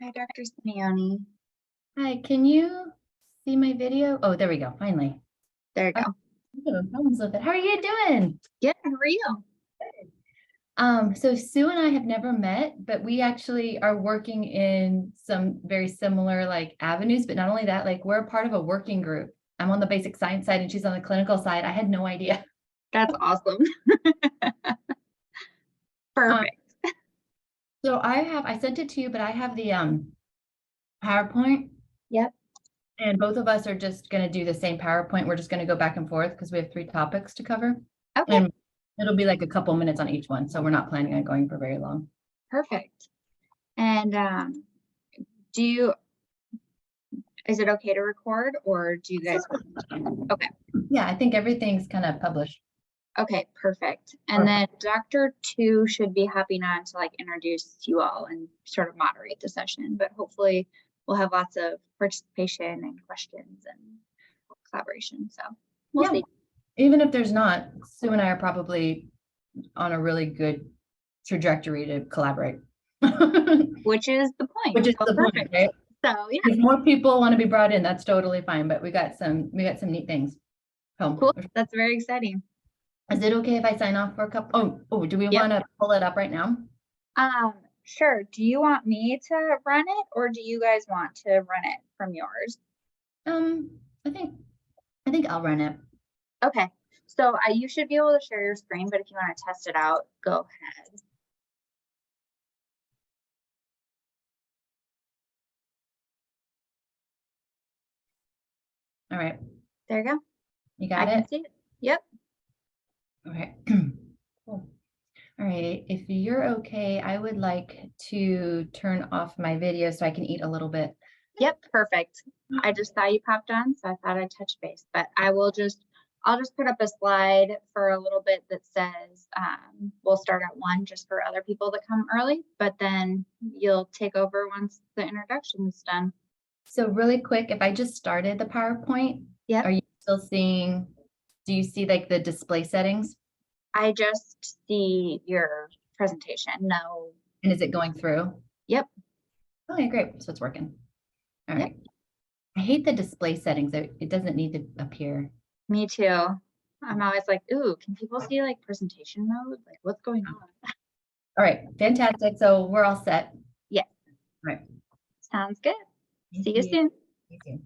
Hi, Dr. Simeone. Hi, can you see my video? Oh, there we go, finally. There you Oh, go. problems with it. How are you doing? Good. How are you? So Sue and I have never met, but we actually are working in some very similar like avenues, but not only that, like we're a part of a working group. I'm on the basic science side and she's on the clinical side. I had no idea. That's awesome. Um, Perfect. so I sent it to you, but I have the PowerPoint Yep. and both of us are just going to do the same PowerPoint. We're just going to go back and forth because we have 3 topics to cover. Okay. And it'll be like a couple minutes on each one. So we're not planning on going for very long. Perfect. And do you, is it okay to record or do you guys want? Okay. Yeah, I think everything's kind of published. Okay, perfect. And then Dr. Tu should be hopping on to like introduce you all and sort of moderate the session, but hopefully we'll have lots of participation and questions and collaboration. So we'll see. Even if there's not, Sue and I are probably on a really good trajectory to collaborate. Which is the point. Which is So the perfect. point, right? So yeah. If more people want to be brought in, that's totally fine. But we got some neat things. Cool. That's very exciting. Is it okay if I sign off for a couple? Oh, do we want to pull it up right now? Sure. Do you want me to run it or do you guys want to run it from yours? I think I'll run it. Okay. So you should be able to share your screen, but if you want to test it out, go ahead. All right. There you go. You got I it? can see it. Yep. Okay. Cool. All right. If you're okay, I would like to turn off my video so I can eat a little bit. Yep. Perfect. I just saw you popped on, so I thought I'd touch base, but I'll just put up a slide for a little bit that says we'll start at 1 just for other people that come early, but then you'll take over once the introduction is done. So really quick, if I just started the PowerPoint, Yep. are you still seeing, do you see like the display settings? I just see your presentation. No. And is it going through? Yep. Okay, great. So it's working. All Yep. right. I hate the display settings. It doesn't need to appear. Me too. I'm always like, ooh, can people see like presentation mode? Like what's going on? All right. Fantastic. So we're all set. Yeah. All right. Sounds good. Thank See you soon. Thank you.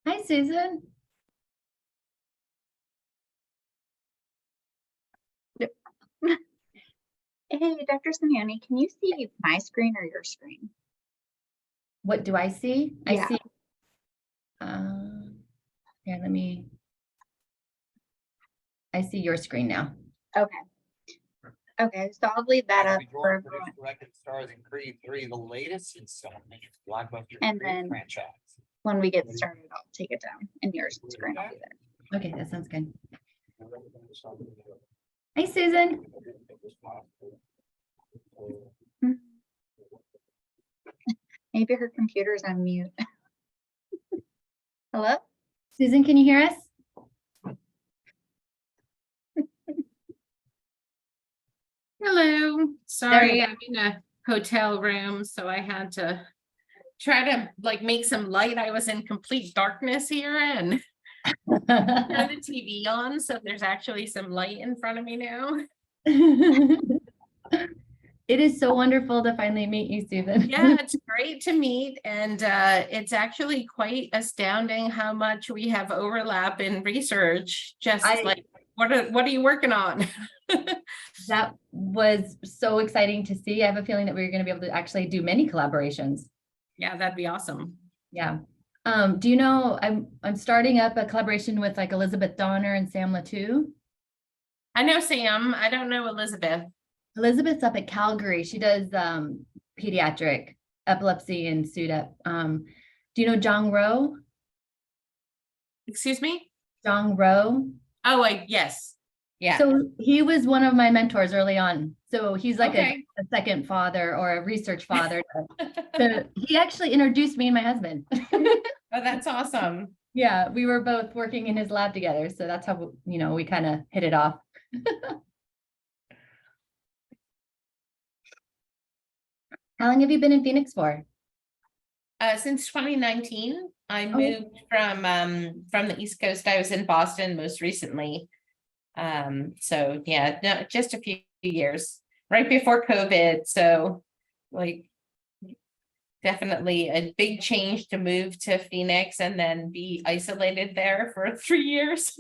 Hi, Susan. Hey, Dr. Simeone, can you see my screen or your screen? What do I see? I Yeah. see. Here, I see your screen now. Okay. Okay, so I'll leave that up for Produced, everyone. directed, stars in Creed 3, the latest installment of blockbuster And Creed then franchise. when we get started, I'll take it down and your screen will be there. Okay, that sounds good. Hi, Susan. Maybe her computer's on mute. Hello? Susan, can you hear us? Hello, sorry, I'm in a hotel room, so I had to try to like make some light. I was in complete darkness here and turn the TV on, so there's actually some light in front of me now. It is so wonderful to finally meet you, Susan. Yeah, it's great to meet, and it's actually quite astounding how much we have overlap in research. Just like, what are you working on? That was so exciting to see. I have a feeling that we're going to be able to actually do many collaborations. Yeah, that'd be awesome. Yeah. Do you know, I'm starting up a collaboration with like Elizabeth Donner and Sam Latu. I know Sam. I don't know Elizabeth. Elizabeth's up at Calgary. She does pediatric epilepsy and SUDEP. Do you know Zhang Ro? Excuse me? Zhang Ro? Oh, yes. Yeah. So he was one of my mentors early on. So he's like Okay. a second father or a research father. So he actually introduced me and my husband. Oh, that's awesome. Yeah, we were both working in his lab together. So that's how, we kind of hit it off. How long have you been in Phoenix for? Since 2019, I moved from the East Coast. I was in Boston most recently. So yeah, no, just a few years right before COVID. So like definitely a big change to move to Phoenix and then be isolated there for 3 years.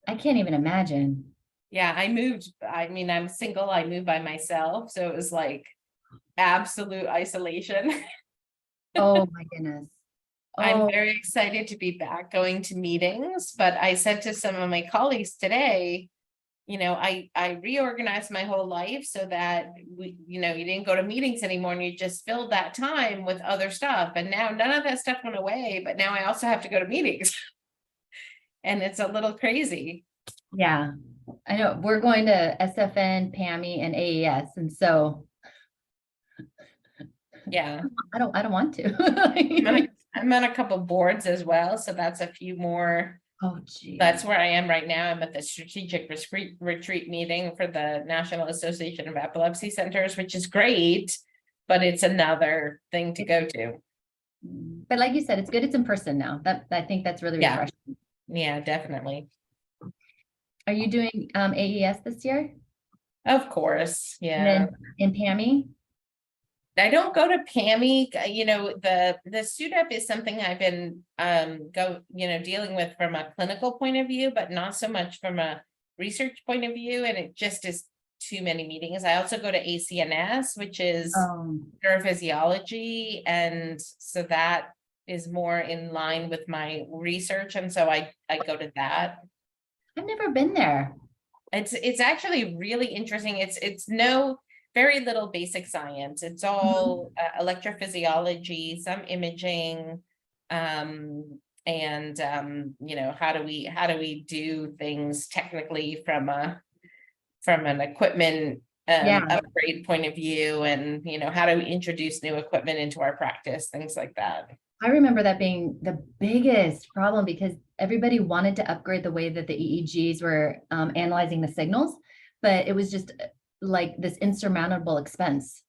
I can't even imagine. Yeah, I'm single. I moved by myself. So it was like absolute isolation. Oh my goodness. I'm very excited to be back going to meetings, but I said to some of my colleagues today, I reorganized my whole life so that you didn't go to meetings anymore and you just filled that time with other stuff. And now none of that stuff went away, but now I also have to go to meetings. And it's a little crazy. Yeah, I know we're going to SFN, PAMI, and AES. And so yeah, I don't want to. I'm on a couple boards as well. So that's a few more. Oh, geez. That's where I am right now. I'm at the strategic retreat meeting for the National Association of Epilepsy Centers, which is great, but it's another thing to go to. But like you said, it's good. It's in person now. I think that's really refreshing. Yeah, definitely. Are you doing AES this year? Of course. Yeah. And then in PAMI? I don't go to PAMI, the SUDEP is something I've been dealing with from a clinical point of view, but not so much from a research point of view. And it just is too many meetings. I also go to ACNS, which is neurophysiology. And so that is more in line with my research. And so I go to that. I've never been there. It's actually really interesting. It's very little basic science. It's all electrophysiology, some imaging, and how do we do things technically from an equipment upgrade point of view, and how do we introduce new equipment into our practice, things like that. I remember that being the biggest problem because everybody wanted to upgrade the way that the EEGs were analyzing the signals, but it was just like this insurmountable expense.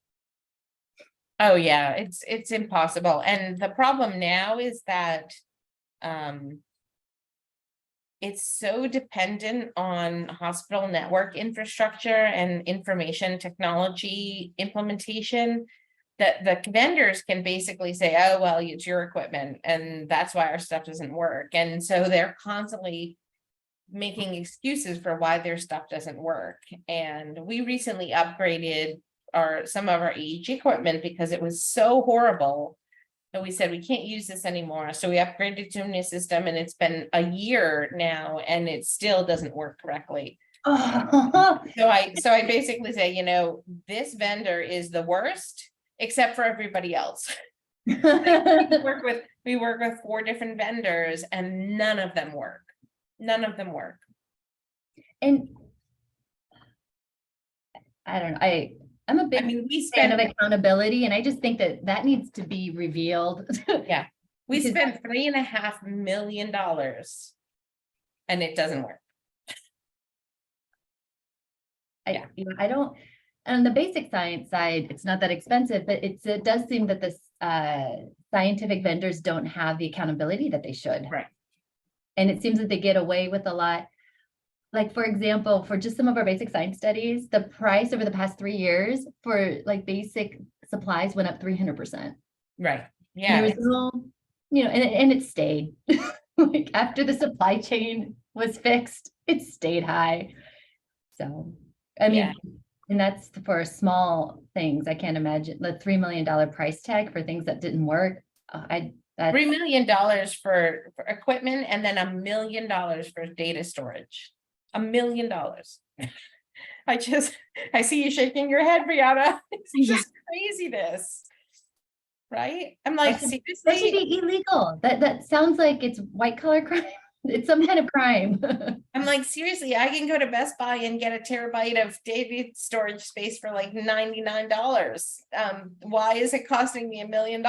Oh, yeah, it's impossible. And the problem now is that it's so dependent on hospital network infrastructure and information technology implementation that the vendors can basically say, oh, well, it's your equipment and that's why our stuff doesn't work. And so they're constantly making excuses for why their stuff doesn't work. And we recently upgraded some of our EEG equipment because it was so horrible. So we said, we can't use this anymore. So we upgraded to a new system and it's been a year now and it still doesn't work correctly. Oh. So I basically say, you know, this vendor is the worst, except for everybody else. we work with 4 different vendors and none of them work. None of them work. And I don't know. I'm a big we fan of spent accountability, and I just think that needs to be revealed. Yeah, we Because- spent $3.5 million and it doesn't work. I don't, on the basic science side, it's not that expensive, but it does seem that the scientific vendors don't have the accountability that they should. Right. And it seems that they get away with a lot. Like, for example, for just some of our basic science studies, the price over the past 3 years for like basic supplies went up 300%. Right. And Yeah. there was no, and it stayed. Like after the supply chain was fixed, it stayed high. So, I mean, Yeah. and that's for small things. I can't imagine the $3 million price tag for things that didn't work. $3 million for equipment and then $1 million for data storage. $1 million. I see you shaking your head, Brianna. It's just craziness. Right? I'm like, that should seriously? be illegal. That sounds like it's white collar crime. It's some kind of crime. I'm like, seriously, I can go to Best Buy and get a terabyte of data storage space for like $99. Why is it costing me $1 million?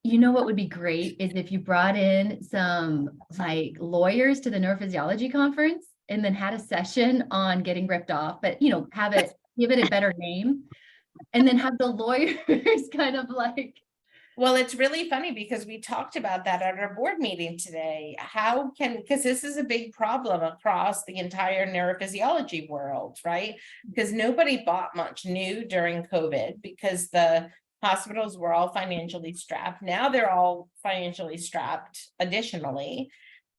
You know what would be great is if you brought in some like lawyers to the neurophysiology conference and then had a session on getting ripped off, but give it a better name, and then have the lawyers kind of like. Well, it's really funny because we talked about that at our board meeting today. Because this is a big problem across the entire neurophysiology world, right? Because nobody bought much new during COVID because the hospitals were all financially strapped. Now they're all financially strapped additionally.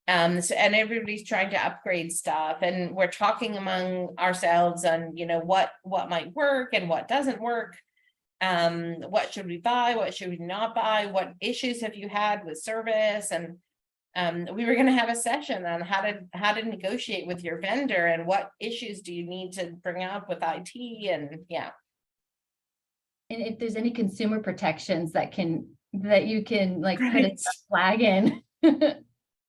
And everybody's trying to upgrade stuff, and we're talking among ourselves on, what might work and what doesn't work. What should we buy? What should we not buy? What issues have you had with service? And we were going to have a session on how to negotiate with your vendor and what issues do you need to bring up with IT and yeah. And if there's any consumer protections that you can like put a Right. flag in.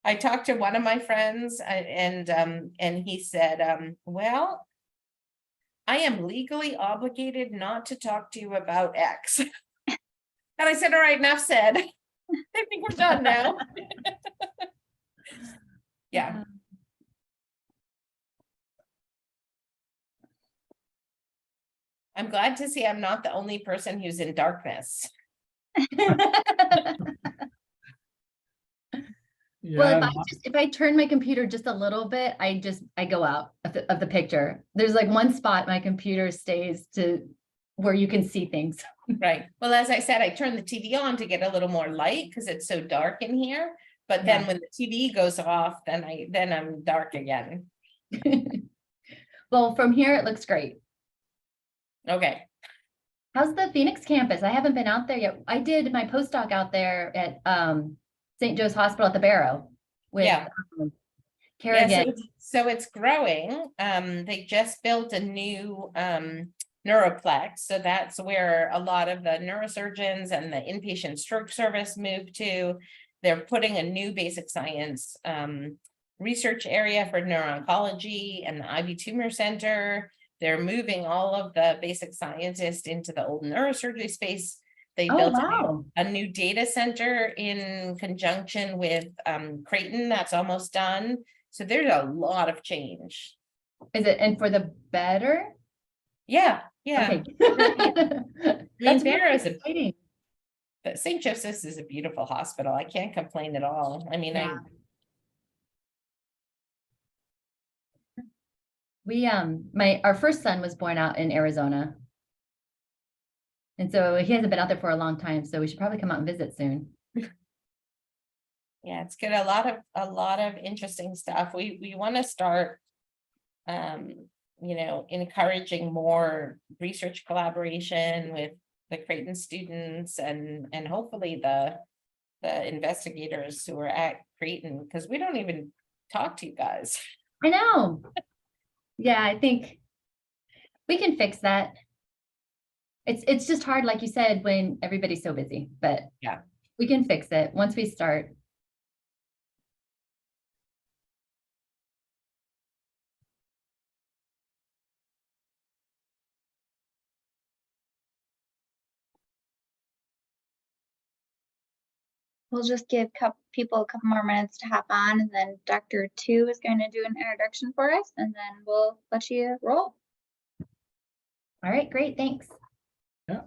I talked to one of my friends and he said, well, I am legally obligated not to talk to you about X. And I said, all right, enough said. I think we're done now. Yeah. I'm glad to see I'm not the only person who's in darkness. Well, if I turn my computer just a little bit, I go out of the picture. There's like one spot my computer stays to where you can see things. Right. Well, as I said, I turned the TV on to get a little more light because it's so dark in here. But then when the TV goes off, then I'm dark again. Well, from here, it looks great. Okay. How's the Phoenix campus? I haven't been out there yet. I did my postdoc out there at St. Joe's Hospital at the Barrow with Kerrigan. Yeah, so it's growing. They just built a new neuroplex. So that's where a lot of the neurosurgeons and the inpatient stroke service moved to. They're putting a new basic science research area for neuro-oncology and the IV tumor center. They're moving all of the basic scientists into the old neurosurgery space. They Oh, built wow. a new data center in conjunction with Creighton that's almost done. So there's a lot of change. Is it, and for the better? Yeah, yeah. Okay. That's Barrow really is a exciting. But St. Joseph's is a beautiful hospital. I can't complain at all. I mean, Yeah. We, our first son was born out in Arizona. And so he hasn't been out there for a long time, so we should probably come out and visit soon. yeah, it's good. A lot of interesting stuff. We want to start, encouraging more research collaboration with the Creighton students and hopefully the investigators who are at Creighton, because we don't even talk to you guys. I know. Yeah, I think we can fix that. It's just hard, like you said, when everybody's so busy, but Yeah. we can fix it once we start. We'll just give people a couple more minutes to hop on, and then Dr. Tu is going to do an introduction for us, and then we'll let you roll. All right, great, thanks. Yeah.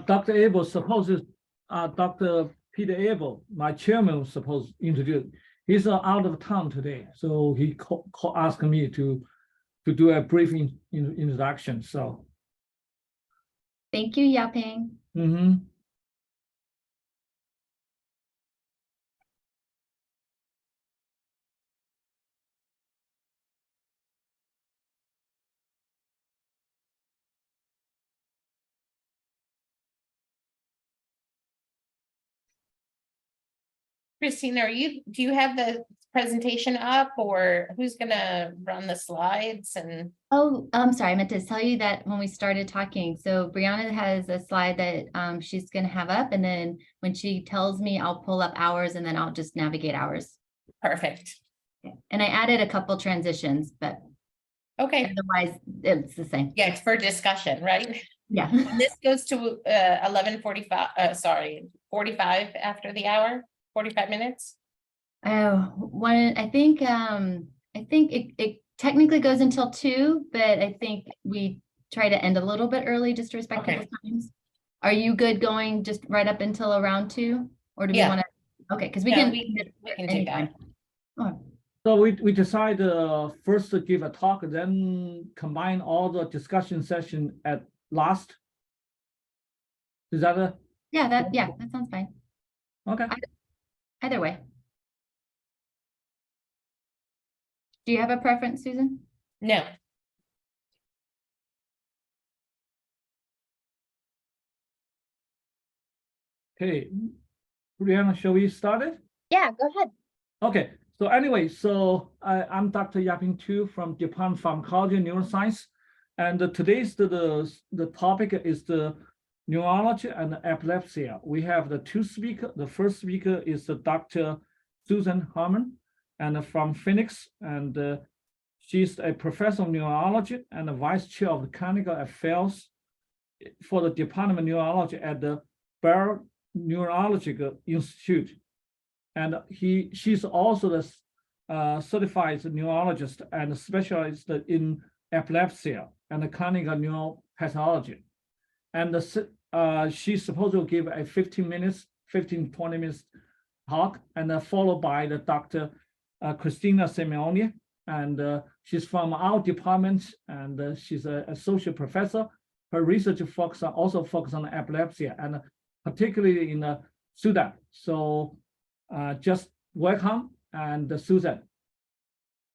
Dr. Abel supposes, Dr. Peter Abel, my chairman, was supposed to introduce. He's out of town today, so he asked me to do a brief introduction. So. Thank you, Yaping. Mm-hmm. Kristina, do you have the presentation up, or who's gonna run the slides? And Oh, I'm sorry, I meant to tell you that when we started talking. So Brianna has a slide that she's gonna have up, and then when she tells me, I'll pull up ours and then I'll just navigate ours. perfect. And I added a couple transitions, but Okay, otherwise it's the same. yeah, it's for discussion, right? Yeah. And this goes to 11:45, 45 after the hour, 45 minutes. I think it technically goes until 2, but I think we try to end a little bit early just to respect Okay. people's times. Are you good going just right up until around 2? Or do we Yeah. want to? Okay, because we No, can we can do anytime. that. Oh, So we decide first to give a talk, then combine all the discussion session at last. Is that yeah, that sounds fine. okay? Either way. Do you have a preference, Susan? No, Okay, Brianna, shall we start it? Yeah, go ahead. Okay, so anyway, I'm Dr. Yaping Tu from Department of Pharmacology and Neuroscience. And today's the topic is the neurology and epilepsy. We have the two speakers. The first speaker is Dr. Susan Herman, and from Phoenix, and she's a professor of neurology and a vice chair of the clinical affairs for the Department of Neurology at the Barrow Neurological Institute. And she's also the certified neurologist and specialized in epilepsy and clinical neuropathology. And she's supposed to give a 15 to 20 minutes talk, and followed by the Dr. Kristina Simeone. And she's from our department, and she's an associate professor. Her research also focuses on epilepsy, and particularly in the SUDEP. So just welcome, and Susan,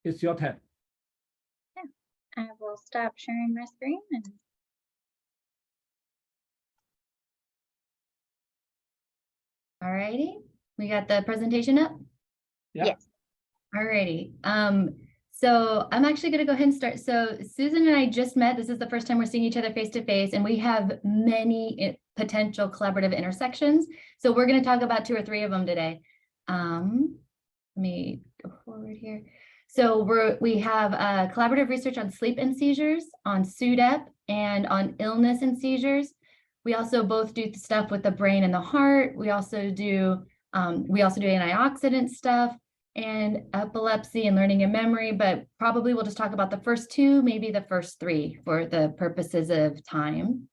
it's your turn. I will stop sharing my screen. And All righty, we got the presentation up. Yeah. Yes. All righty. So I'm actually going to go ahead and start. So Susan and I just met. This is the first time we're seeing each other face to face, and we have many potential collaborative intersections. So we're going to talk about 2 or 3 of them today. Let me go forward here. So we have collaborative research on sleep and seizures, on SUDEP, and on illness and seizures. We also both do stuff with the brain and the heart. We also do antioxidant stuff and epilepsy and learning and memory, but probably we'll just talk about the first two, maybe the first three for the purposes of time.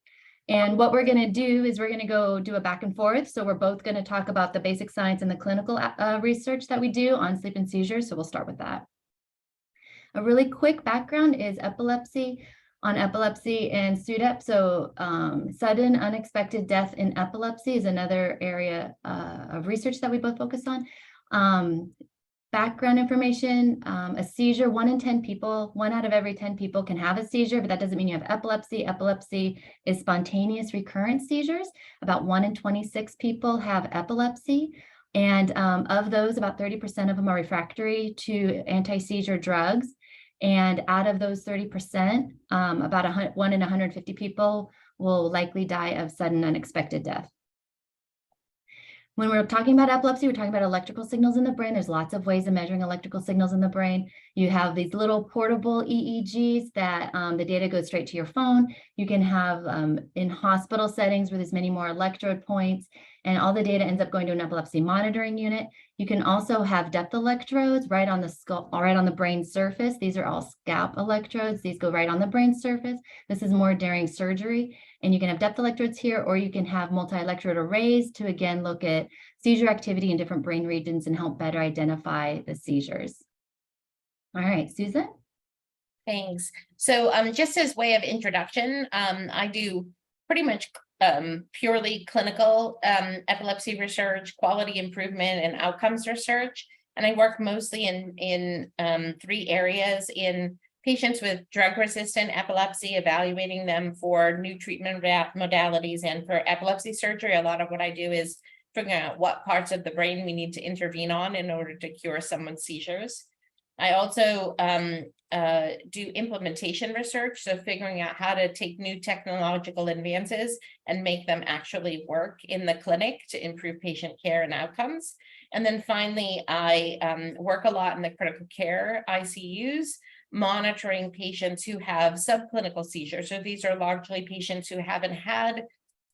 And what we're going to do is we're going to go do a back and forth. So we're both going to talk about the basic science and the clinical research that we do on sleep and seizures. So we'll start with that. A really quick background is epilepsy and SUDEP. So sudden unexpected death in epilepsy is another area of research that we both focus on. Background information, a seizure, 1 in 10 people, 1 out of every 10 people can have a seizure, but that doesn't mean you have epilepsy. Epilepsy is spontaneous recurrent seizures. About 1 in 26 people have epilepsy. And of those, about 30% of them are refractory to anti-seizure drugs. And out of those 30%, about 1 in 150 people will likely die of sudden unexpected death. When we're talking about epilepsy, we're talking about electrical signals in the brain. There's lots of ways of measuring electrical signals in the brain. You have these little portable EEGs that the data goes straight to your phone. You can have in hospital settings where there's many more electrode points, and all the data ends up going to an epilepsy monitoring unit. You can also have depth electrodes right on the skull, right on the brain surface. These are all scalp electrodes. These go right on the brain surface. This is more during surgery. And you can have depth electrodes here, or you can have multi-electrode arrays to, again, look at seizure activity in different brain regions and help better identify the seizures. All right, Susan? Thanks. So just as way of introduction, I do pretty much purely clinical epilepsy research, quality improvement, and outcomes research. And I work mostly in 3 areas: in patients with drug-resistant epilepsy, evaluating them for new treatment modalities, and for epilepsy surgery. A lot of what I do is figuring out what parts of the brain we need to intervene on in order to cure someone's seizures. I also do implementation research, so figuring out how to take new technological advances and make them actually work in the clinic to improve patient care and outcomes. And then finally, I work a lot in the critical care ICUs, monitoring patients who have subclinical seizures. So these are largely patients who haven't had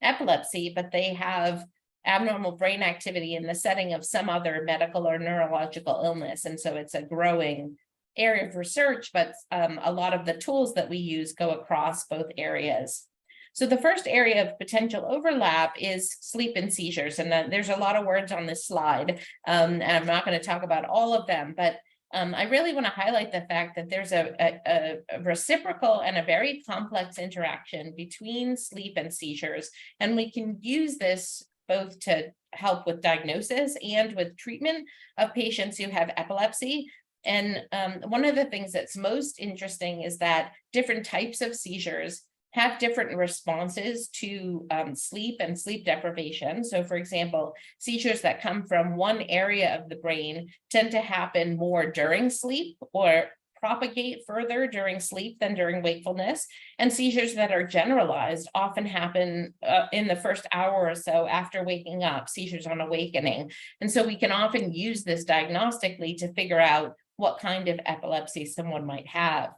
epilepsy, but they have abnormal brain activity in the setting of some other medical or neurological illness. And so it's a growing area of research, but a lot of the tools that we use go across both areas. So the first area of potential overlap is sleep and seizures. And there's a lot of words on this slide, and I'm not going to talk about all of them, but I really want to highlight the fact that there's a reciprocal and a very complex interaction between sleep and seizures. And we can use this both to help with diagnosis and with treatment of patients who have epilepsy. And one of the things that's most interesting is that different types of seizures have different responses to sleep and sleep deprivation. So for example, seizures that come from one area of the brain tend to happen more during sleep or propagate further during sleep than during wakefulness. And seizures that are generalized often happen in the first hour or so after waking up, seizures on awakening. And so we can often use this diagnostically to figure out what kind of epilepsy someone might have.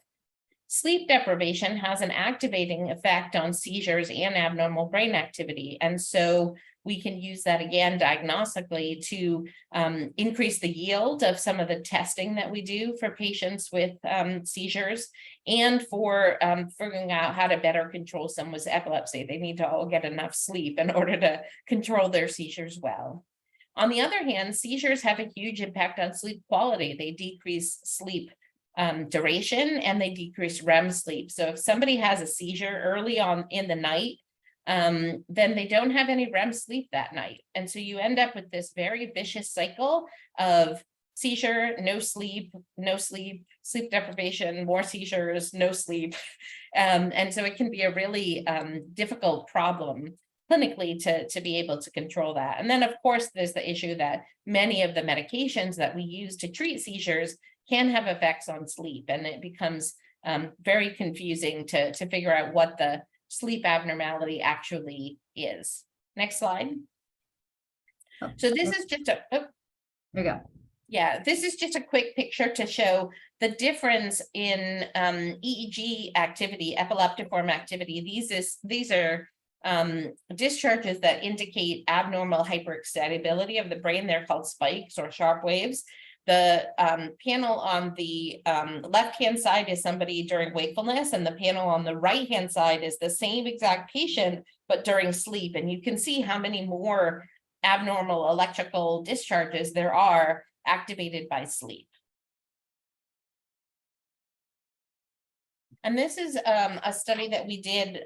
Sleep deprivation has an activating effect on seizures and abnormal brain activity. And so we can use that again diagnostically to increase the yield of some of the testing that we do for patients with seizures, and for figuring out how to better control someone's epilepsy. They need to all get enough sleep in order to control their seizures well. On the other hand, seizures have a huge impact on sleep quality. They decrease sleep duration, and they decrease REM sleep. So if somebody has a seizure early on in the night, then they don't have any REM sleep that night. And so you end up with this very vicious cycle of seizure, no sleep, sleep deprivation, more seizures, no sleep. And so it can be a really difficult problem clinically to be able to control that. And then of course, there's the issue that many of the medications that we use to treat seizures can have effects on sleep, and it becomes very confusing to figure out what the sleep abnormality actually is. Next slide. So this is just a, There you go. Yeah, this is just a quick picture to show the difference in EEG activity, epileptiform activity. These are discharges that indicate abnormal hyperexcitability of the brain. They're called spikes or sharp waves. The panel on the left-hand side is somebody during wakefulness, and the panel on the right-hand side is the same exact patient, but during sleep. And you can see how many more abnormal electrical discharges there are activated by sleep. And this is a study that we did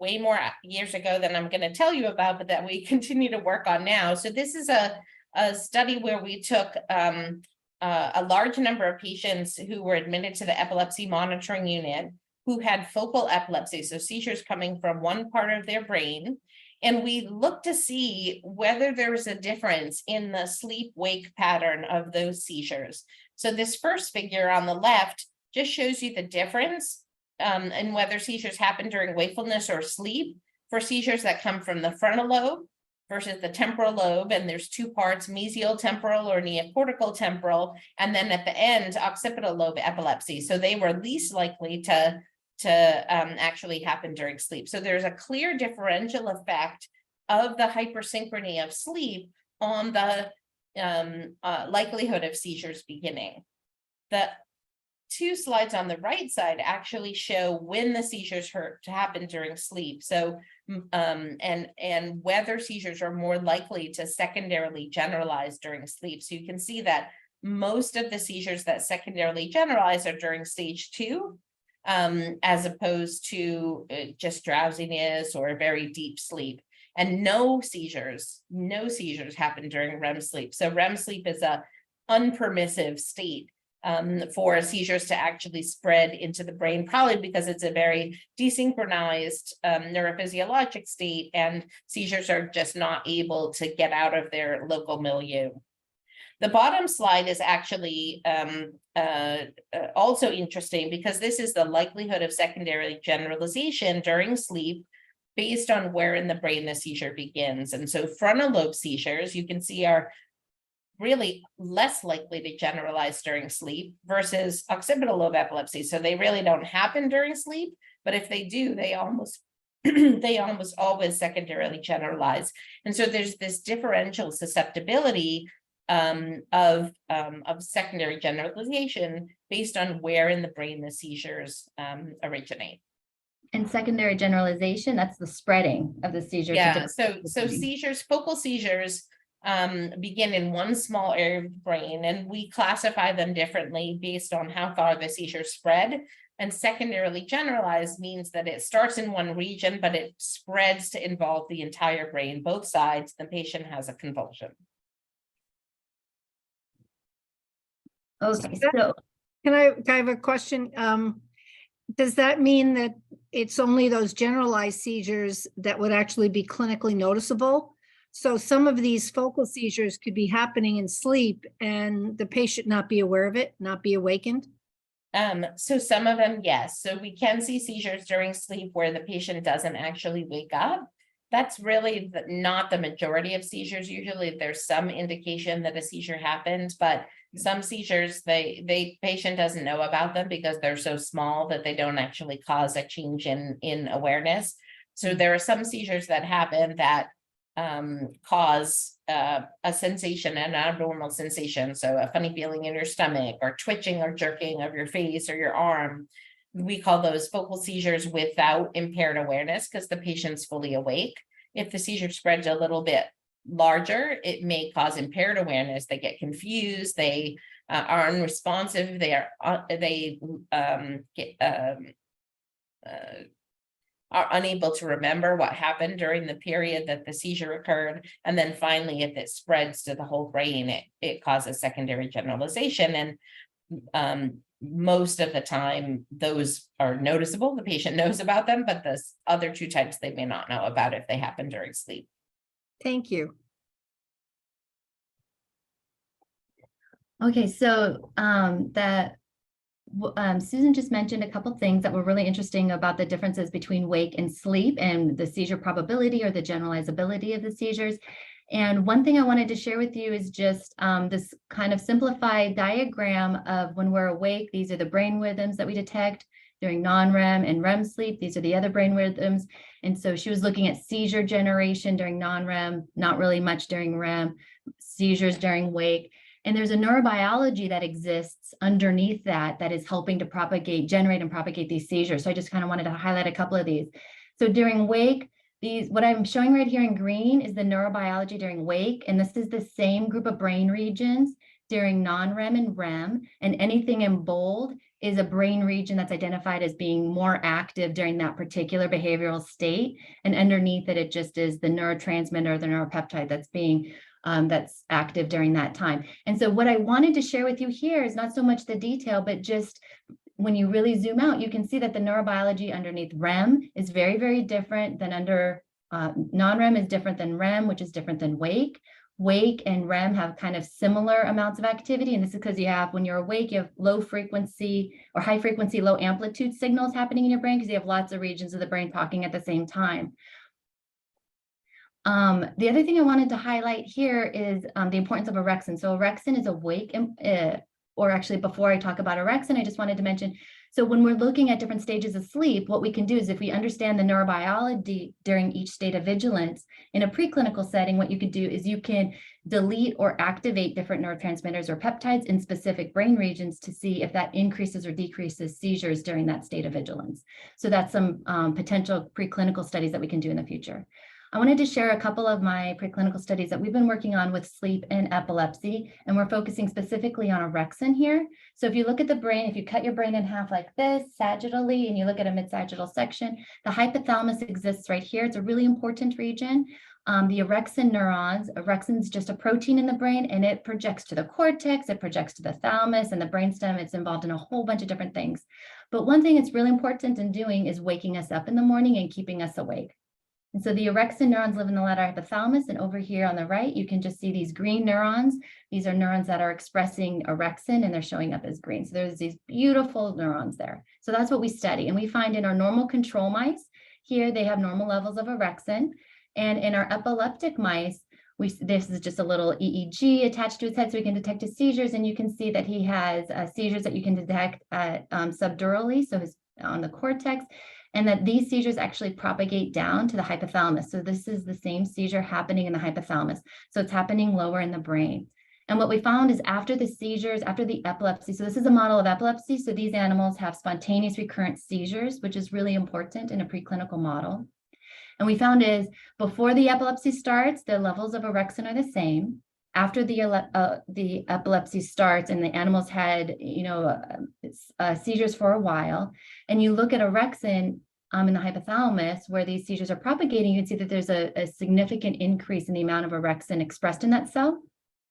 way more years ago than I'm going to tell you about, but that we continue to work on now. So this is a study where we took a large number of patients who were admitted to the epilepsy monitoring unit who had focal epilepsy, so seizures coming from one part of their brain. And we looked to see whether there was a difference in the sleep-wake pattern of those seizures. So this first figure on the left just shows you the difference in whether seizures happen during wakefulness or sleep for seizures that come from the frontal lobe versus the temporal lobe. And there's two parts, mesial temporal or neocortical temporal, and then at the end, occipital lobe epilepsy. So they were least likely to actually happen during sleep. So there's a clear differential effect of the hypersynchrony of sleep on the likelihood of seizures beginning. The two slides on the right side actually show when the seizures happen during sleep. So and whether seizures are more likely to secondarily generalize during sleep. So you can see that most of the seizures that secondarily generalize are during stage 2, as opposed to just drowsiness or very deep sleep. And no seizures happen during REM sleep. So REM sleep is a unpermissive state for seizures to actually spread into the brain, probably because it's a very desynchronized neurophysiologic state, and seizures are just not able to get out of their local milieu. The bottom slide is actually also interesting because this is the likelihood of secondary generalization during sleep based on where in the brain the seizure begins. And so frontal lobe seizures, you can see, are really less likely to generalize during sleep versus occipital lobe epilepsy. So they really don't happen during sleep, but if they do, they almost always secondarily generalize. And so there's this differential susceptibility of secondary generalization based on where in the brain the seizures originate. And secondary generalization, that's the spreading of the seizure. Yeah, so seizures, focal seizures, begin in one small area of the brain, and we classify them differently based on how far the seizure spread. And secondarily generalized means that it starts in one region, but it spreads to involve the entire brain, both sides. The patient has a convulsion. Okay, so Can I have a question? Does that mean that it's only those generalized seizures that would actually be clinically noticeable? So some of these focal seizures could be happening in sleep and the patient not be aware of it, not be awakened? So some of them, yes. So we can see seizures during sleep where the patient doesn't actually wake up. That's really not the majority of seizures. Usually there's some indication that a seizure happened, but some seizures, the patient doesn't know about them because they're so small that they don't actually cause a change in awareness. So there are some seizures that happen that cause a sensation, an abnormal sensation. So a funny feeling in your stomach or twitching or jerking of your face or your arm. We call those focal seizures without impaired awareness because the patient's fully awake. If the seizure spreads a little bit larger, it may cause impaired awareness. They get confused. They are unresponsive. They are unable to remember what happened during the period that the seizure occurred. And then finally, if it spreads to the whole brain, it causes secondary generalization. And most of the time, those are noticeable. The patient knows about them, but the other two types they may not know about if they happen during sleep. Thank you. okay, so Susan just mentioned a couple things that were really interesting about the differences between wake and sleep and the seizure probability or the generalizability of the seizures. And one thing I wanted to share with you is just this kind of simplified diagram of when we're awake. These are the brain rhythms that we detect. during non-REM and REM sleep. These are the other brain rhythms. And so she was looking at seizure generation during non-REM, not really much during REM, seizures during wake. And there's a neurobiology that exists underneath that is helping to generate and propagate these seizures. So I just kind of wanted to highlight a couple of these. So during wake, what I'm showing right here in green is the neurobiology during wake. And this is the same group of brain regions during non-REM and REM. And anything in bold is a brain region that's identified as being more active during that particular behavioral state. And underneath it, it just is the neurotransmitter, the neuropeptide that's active during that time. And so what I wanted to share with you here is not so much the detail, but just when you really zoom out, you can see that the neurobiology underneath REM is very, very different than under non-REM is different than REM, which is different than wake. Wake and REM have kind of similar amounts of activity. And this is because when you're awake, you have low frequency or high frequency, low amplitude signals happening in your brain because you have lots of regions of the brain talking at the same time. The other thing I wanted to highlight here is the importance of orexin. So orexin is awake, or actually before I talk about orexin, I just wanted to mention, so when we're looking at different stages of sleep, what we can do is if we understand the neurobiology during each state of vigilance, in a preclinical setting, what you could do is you can delete or activate different neurotransmitters or peptides in specific brain regions to see if that increases or decreases seizures during that state of vigilance. So that's some potential preclinical studies that we can do in the future. I wanted to share a couple of my preclinical studies that we've been working on with sleep and epilepsy, and we're focusing specifically on orexin here. So if you look at the brain, if you cut your brain in half like this, sagittally, and you look at a mid-sagittal section, the hypothalamus exists right here. It's a really important region. The orexin neurons, orexin is just a protein in the brain, and it projects to the cortex, it projects to the thalamus and the brainstem. It's involved in a whole bunch of different things. But one thing it's really important in doing is waking us up in the morning and keeping us awake. And so the orexin neurons live in the lateral hypothalamus, and over here on the right, you can just see these green neurons. These are neurons that are expressing orexin, and they're showing up as green. So there's these beautiful neurons there. So that's what we study. And we find in our normal control mice, here they have normal levels of orexin. And in our epileptic mice, this is just a little EEG attached to his head so we can detect his seizures. And you can see that he has seizures that you can detect subdurally, so on the cortex, and that these seizures actually propagate down to the hypothalamus. So this is the same seizure happening in the hypothalamus. So it's happening lower in the brain. And what we found is after the seizures, after the epilepsy, so this is a model of epilepsy. So these animals have spontaneous recurrent seizures, which is really important in a preclinical model. And we found is before the epilepsy starts, the levels of orexin are the same. After the epilepsy starts and the animals had, seizures for a while, and you look at orexin in the hypothalamus where these seizures are propagating, you can see that there's a significant increase in the amount of orexin expressed in that cell,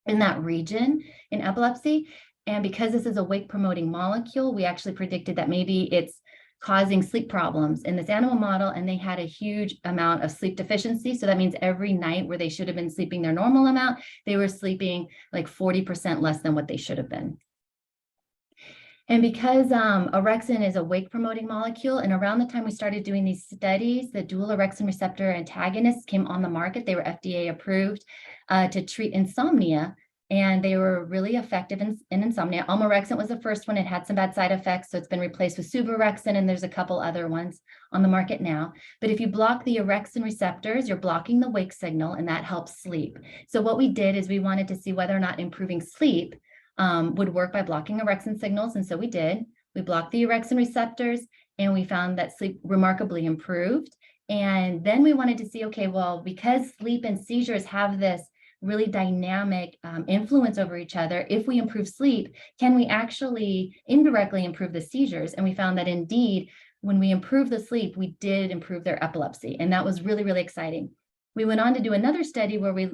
in that region in epilepsy. And because this is a wake promoting molecule, we actually predicted that maybe it's causing sleep problems in this animal model, and they had a huge amount of sleep deficiency. So that means every night where they should have been sleeping their normal amount, they were sleeping like 40% less than what they should have been. And because orexin is a wake promoting molecule, and around the time we started doing these studies, the dual orexin receptor antagonists came on the market. They were FDA approved to treat insomnia. And they were really effective in insomnia. Almorexant was the first one. It had some bad side effects, so it's been replaced with suvorexin, and there's a couple other ones on the market now. But if you block the orexin receptors, you're blocking the wake signal, and that helps sleep. So what we did is we wanted to see whether or not improving sleep would work by blocking orexin signals, and so we did. We blocked the orexin receptors, and we found that sleep remarkably improved. And then we wanted to see, okay, well, because sleep and seizures have this really dynamic influence over each other, if we improve sleep, can we actually indirectly improve the seizures? And we found that indeed, when we improved the sleep, we did improve their epilepsy. And that was really, really exciting. We went on to do another study where we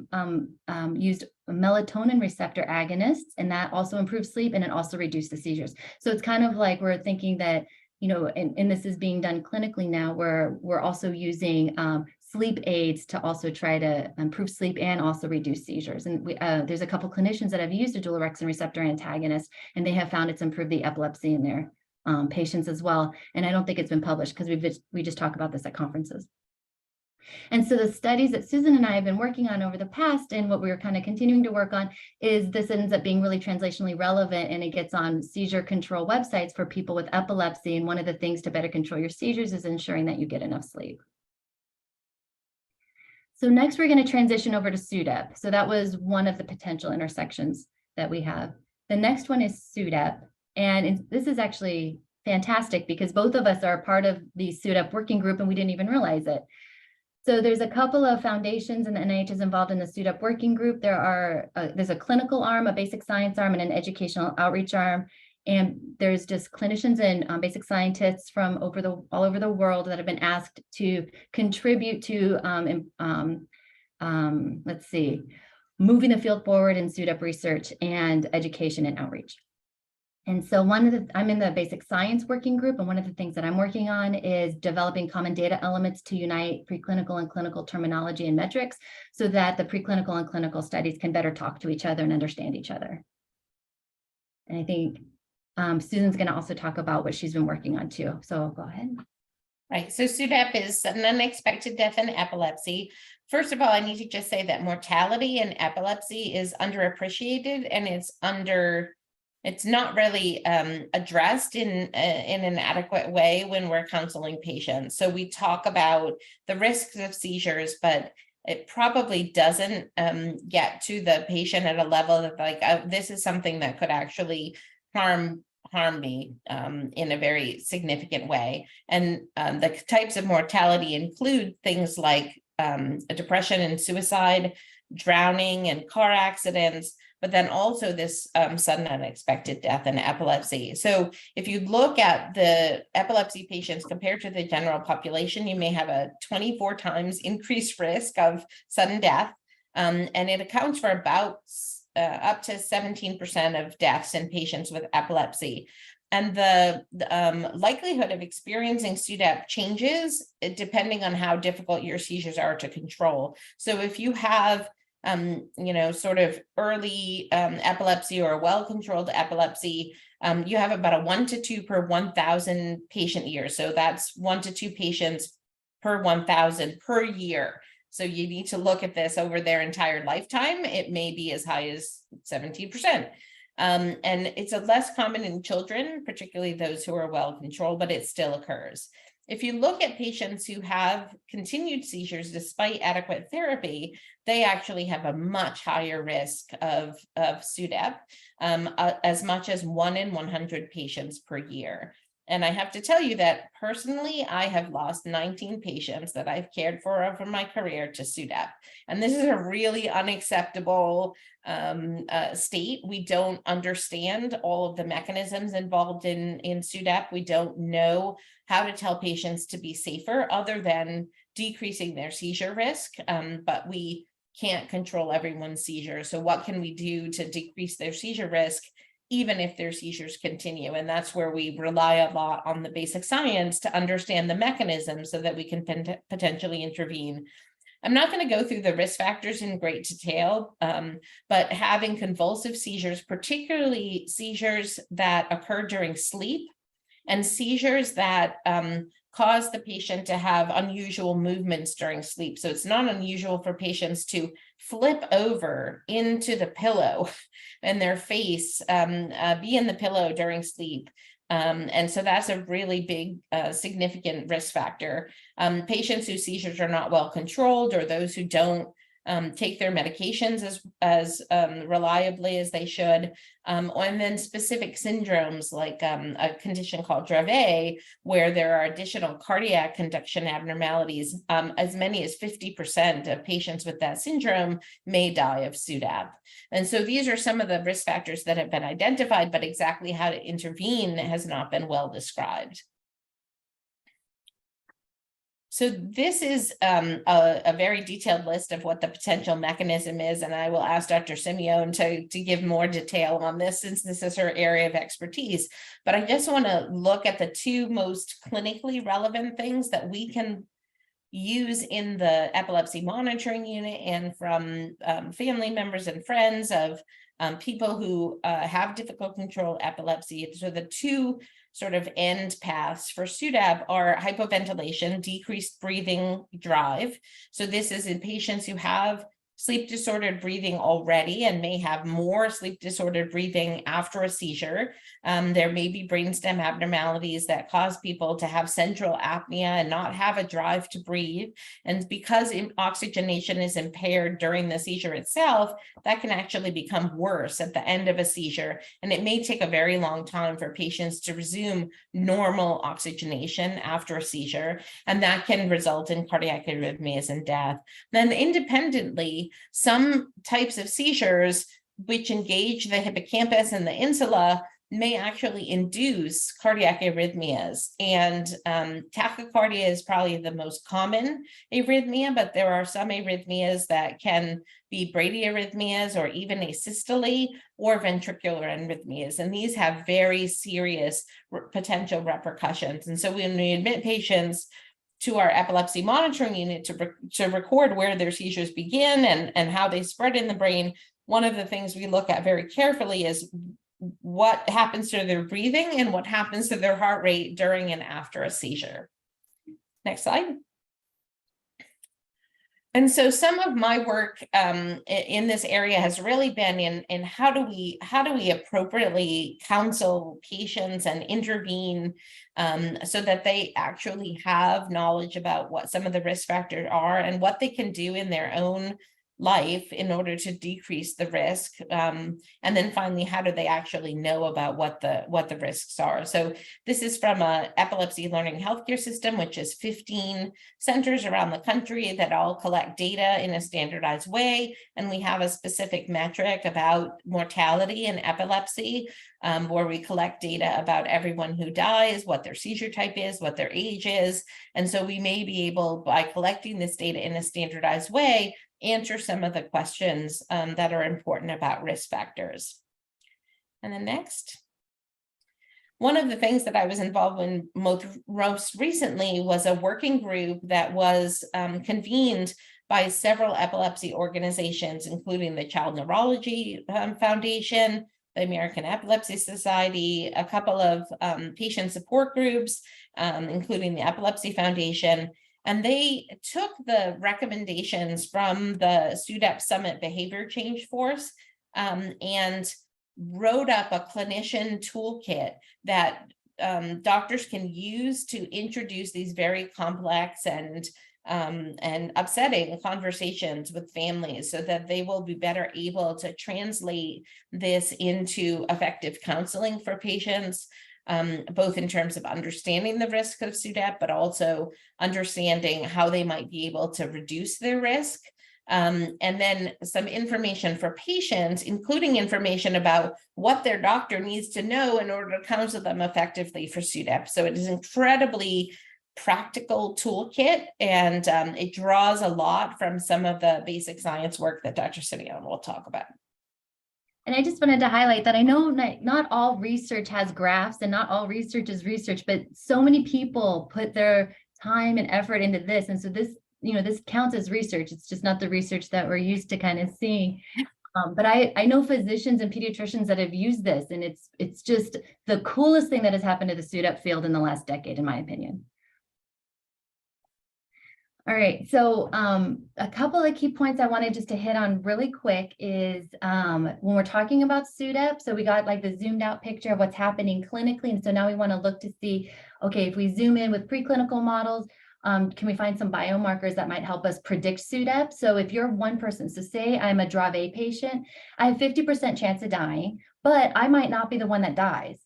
used melatonin receptor agonists, and that also improved sleep, and it also reduced the seizures. So it's kind of like we're thinking that, and this is being done clinically now, where we're also using sleep aids to also try to improve sleep and also reduce seizures. And there's a couple clinicians that have used a dual orexin receptor antagonist, and they have found it's improved the epilepsy in their patients as well. And I don't think it's been published because we just talk about this at conferences. And so the studies that Susan and I have been working on over the past, and what we're kind of continuing to work on, is this ends up being really translationally relevant, and it gets on seizure control websites for people with epilepsy. And one of the things to better control your seizures is ensuring that you get enough sleep. So next we're going to transition over to SUDEP. So that was one of the potential intersections that we have. The next one is SUDEP. And this is actually fantastic because both of us are part of the SUDEP working group and we didn't even realize it. So there's a couple of foundations and the NIH is involved in the SUDEP working group. There's a clinical arm, a basic science arm, and an educational outreach arm. And there's just clinicians and basic scientists from all over the world that have been asked to contribute to, moving the field forward in SUDEP research and education and outreach. And so I'm in the basic science working group, and one of the things that I'm working on is developing common data elements to unite preclinical and clinical terminology and metrics so that the preclinical and clinical studies can better talk to each other and understand each other. And I think Susan's going to also talk about what she's been working on too. So go ahead. Right. So SUDEP is an unexpected death in epilepsy. First of all, I need to just say that mortality in epilepsy is underappreciated, and it's not really addressed in an adequate way when we're counseling patients. So we talk about the risks of seizures, but it probably doesn't get to the patient at a level that like, this is something that could actually harm me in a very significant way. And the types of mortality include things like depression and suicide, drowning and car accidents, but then also this sudden unexpected death in epilepsy. So if you look at the epilepsy patients compared to the general population, you may have a 24 times increased risk of sudden death. And it accounts for about up to 17% of deaths in patients with epilepsy. And the likelihood of experiencing SUDEP changes depending on how difficult your seizures are to control. So if you have sort of early epilepsy or well-controlled epilepsy, you have about a 1 to 2 per 1,000 patient year. So that's 1 to 2 patients per 1,000 per year. So you need to look at this over their entire lifetime. It may be as high as 17%. And it's less common in children, particularly those who are well controlled, but it still occurs. If you look at patients who have continued seizures despite adequate therapy, they actually have a much higher risk of SUDEP, as much as 1 in 100 patients per year. And I have to tell you that personally, I have lost 19 patients that I've cared for over my career to SUDEP. And this is a really unacceptable state. We don't understand all of the mechanisms involved in SUDEP. We don't know how to tell patients to be safer other than decreasing their seizure risk, but we can't control everyone's seizure. So what can we do to decrease their seizure risk, even if their seizures continue? And that's where we rely a lot on the basic science to understand the mechanism so that we can potentially intervene. I'm not going to go through the risk factors in great detail, but having convulsive seizures, particularly seizures that occur during sleep, and seizures that cause the patient to have unusual movements during sleep. So it's not unusual for patients to flip over into the pillow and their face be in the pillow during sleep. And so that's a really big, significant risk factor. Patients whose seizures are not well controlled, or those who don't take their medications as reliably as they should, and then specific syndromes like a condition called Dravet, where there are additional cardiac conduction abnormalities. As many as 50% of patients with that syndrome may die of SUDEP. And so these are some of the risk factors that have been identified, but exactly how to intervene has not been well described. So this is a very detailed list of what the potential mechanism is, and I will ask Dr. Simeone to give more detail on this since this is her area of expertise. But I just want to look at the 2 most clinically relevant things that we can use in the epilepsy monitoring unit and from family members and friends of people who have difficult control epilepsy. So the 2 sort of end paths for SUDEP are hypoventilation, decreased breathing drive. So this is in patients who have sleep disordered breathing already and may have more sleep disordered breathing after a seizure. There may be brainstem abnormalities that cause people to have central apnea and not have a drive to breathe. And because oxygenation is impaired during the seizure itself, that can actually become worse at the end of a seizure. And it may take a very long time for patients to resume normal oxygenation after a seizure. And that can result in cardiac arrhythmias and death. Then independently, some types of seizures which engage the hippocampus and the insula may actually induce cardiac arrhythmias. And tachycardia is probably the most common arrhythmia, but there are some arrhythmias that can be bradyarrhythmias or even asystole or ventricular arrhythmias. And these have very serious potential repercussions. And so when we admit patients to our epilepsy monitoring unit to record where their seizures begin and how they spread in the brain, one of the things we look at very carefully is what happens to their breathing and what happens to their heart rate during and after a seizure. Next slide. And so some of my work in this area has really been in how do we appropriately counsel patients and intervene so that they actually have knowledge about what some of the risk factors are and what they can do in their own life in order to decrease the risk. And then finally, how do they actually know about what the risks are? So this is from a epilepsy learning healthcare system, which is 15 centers around the country that all collect data in a standardized way. And we have a specific metric about mortality in epilepsy, where we collect data about everyone who dies, what their seizure type is, what their age is. And so we may be able, by collecting this data in a standardized way, answer some of the questions that are important about risk factors. And then next. One of the things that I was involved in most recently was a working group that was convened by several epilepsy organizations, including the Child Neurology Foundation, the American Epilepsy Society, a couple of patient support groups, including the Epilepsy Foundation. And they took the recommendations from the SUDEP Summit Behavior Change Force and wrote up a clinician toolkit that doctors can use to introduce these very complex and upsetting conversations with families so that they will be better able to translate this into effective counseling for patients. Both in terms of understanding the risk of SUDEP, but also understanding how they might be able to reduce their risk. And then some information for patients, including information about what their doctor needs to know in order to counsel them effectively for SUDEP. So it is incredibly practical toolkit, and it draws a lot from some of the basic science work that Dr. Simeone will talk about. And I just wanted to highlight that I know not all research has graphs and not all research is research, but so many people put their time and effort into this. And so this, this counts as research. It's just not the research that we're used to kind of seeing. But I know physicians and pediatricians that have used this, and it's just the coolest thing that has happened to the SUDEP field in the last decade, in my opinion. All right, so a couple of key points I wanted just to hit on really quick is when we're talking about SUDEP, so we got like the zoomed out picture of what's happening clinically. And so now we want to look to see, okay, if we zoom in with preclinical models, can we find some biomarkers that might help us predict SUDEP? So if you're one person, so say I'm a Dravet patient, I have 50% chance of dying, but I might not be the one that dies.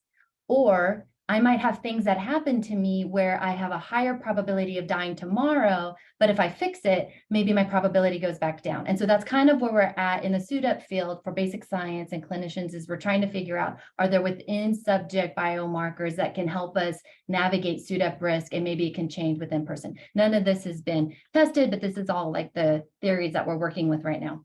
Or I might have things that happen to me where I have a higher probability of dying tomorrow, but if I fix it, maybe my probability goes back down. And so that's kind of where we're at in the SUDEP field for basic science and clinicians, is we're trying to figure out, are there within subject biomarkers that can help us navigate SUDEP risk, and maybe it can change within person. None of this has been tested, but this is all like the theories that we're working with right now.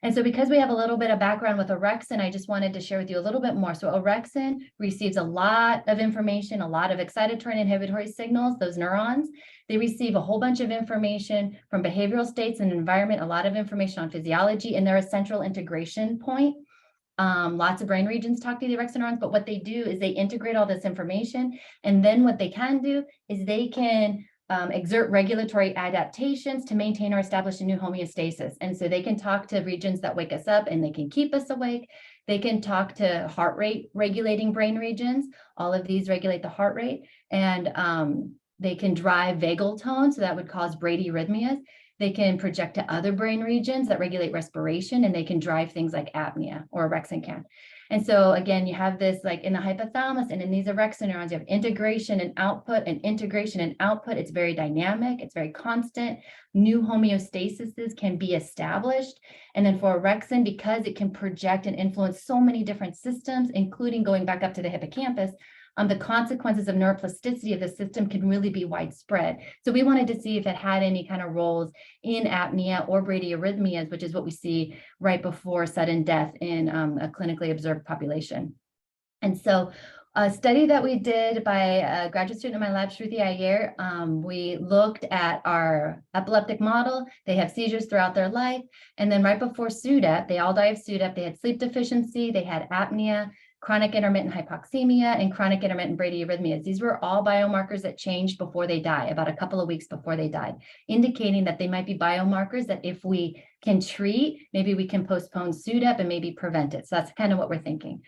And so because we have a little bit of background with orexin, I just wanted to share with you a little bit more. So orexin receives a lot of information, a lot of excitatory and inhibitory signals, those neurons. They receive a whole bunch of information from behavioral states and environment, a lot of information on physiology, and they're a central integration point. Lots of brain regions talk to the orexin neurons, but what they do is they integrate all this information. And then what they can do is they can exert regulatory adaptations to maintain or establish a new homeostasis. And so they can talk to regions that wake us up and they can keep us awake. They can talk to heart rate regulating brain regions. All of these regulate the heart rate, and they can drive vagal tone. So that would cause bradyarrhythmias. They can project to other brain regions that regulate respiration, and they can drive things like apnea, or orexin can. And so again, you have this like in the hypothalamus and in these orexin neurons, you have integration and output and integration and output. It's very dynamic. It's very constant. New homeostases can be established. And then for orexin, because it can project and influence so many different systems, including going back up to the hippocampus, the consequences of neuroplasticity of the system can really be widespread. So we wanted to see if it had any kind of roles in apnea or bradyarrhythmias, which is what we see right before sudden death in a clinically observed population. And so a study that we did by a graduate student in my lab, Shruti Iyer, we looked at our epileptic model. They have seizures throughout their life. And then right before SUDEP, they all die of SUDEP. They had sleep deficiency, they had apnea, chronic intermittent hypoxemia, and chronic intermittent bradyarrhythmias. These were all biomarkers that changed before they die, about a couple of weeks before they died, indicating that they might be biomarkers that if we can treat, maybe we can postpone SUDEP and maybe prevent it. So that's kind of what we're thinking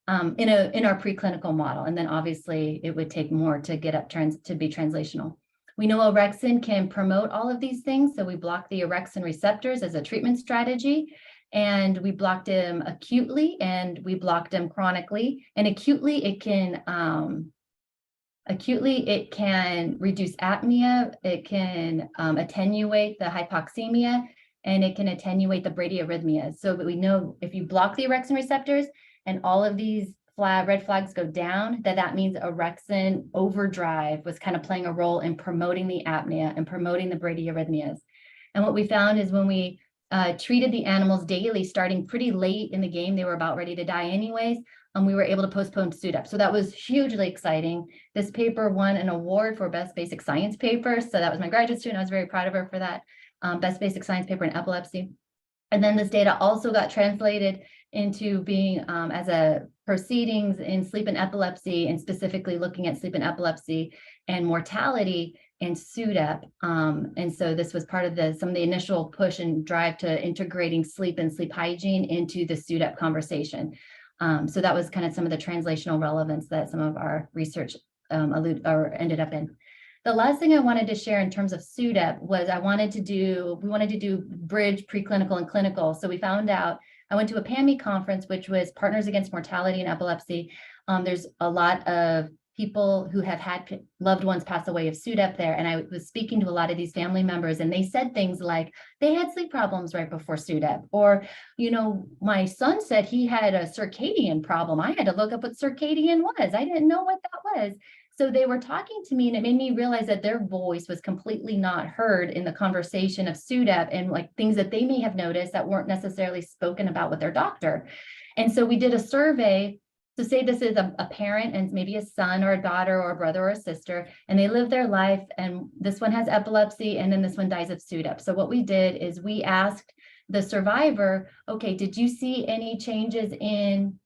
in our preclinical model. And then obviously it would take more to get up to be translational. We know orexin can promote all of these things. So we block the orexin receptors as a treatment strategy. And we blocked them acutely and we blocked them chronically. And acutely, it can reduce apnea, it can attenuate the hypoxemia, and it can attenuate the bradyarrhythmias. So that we know if you block the orexin receptors and all of these red flags go down, that means orexin overdrive was kind of playing a role in promoting the apnea and promoting the bradyarrhythmias. And what we found is when we treated the animals daily, starting pretty late in the game, they were about ready to die anyways, we were able to postpone SUDEP. So that was hugely exciting. This paper won an award for best basic science paper. So that was my graduate student. I was very proud of her for that best basic science paper in epilepsy. And then this data also got translated into being as a proceedings in sleep and epilepsy, and specifically looking at sleep and epilepsy and mortality and SUDEP. And so this was part of some of the initial push and drive to integrating sleep and sleep hygiene into the SUDEP conversation. So that was kind of some of the translational relevance that some of our research ended up in. The last thing I wanted to share in terms of SUDEP was we wanted to do bridge preclinical and clinical. So we found out, I went to a PAMI conference, which was Partners Against Mortality and Epilepsy. There's a lot of people who have had loved ones pass away of SUDEP there. And I was speaking to a lot of these family members, and they said things like they had sleep problems right before SUDEP, or, you know, my son said he had a circadian problem. I had to look up what circadian was. I didn't know what that was. So they were talking to me, and it made me realize that their voice was completely not heard in the conversation of SUDEP, and like things that they may have noticed that weren't necessarily spoken about with their doctor. And so we did a survey. So say this is a parent and maybe a son or a daughter or a brother or a sister, and they live their life, and this one has epilepsy and then this one dies of SUDEP. So what we did is we asked the survivor, okay, did you see any changes in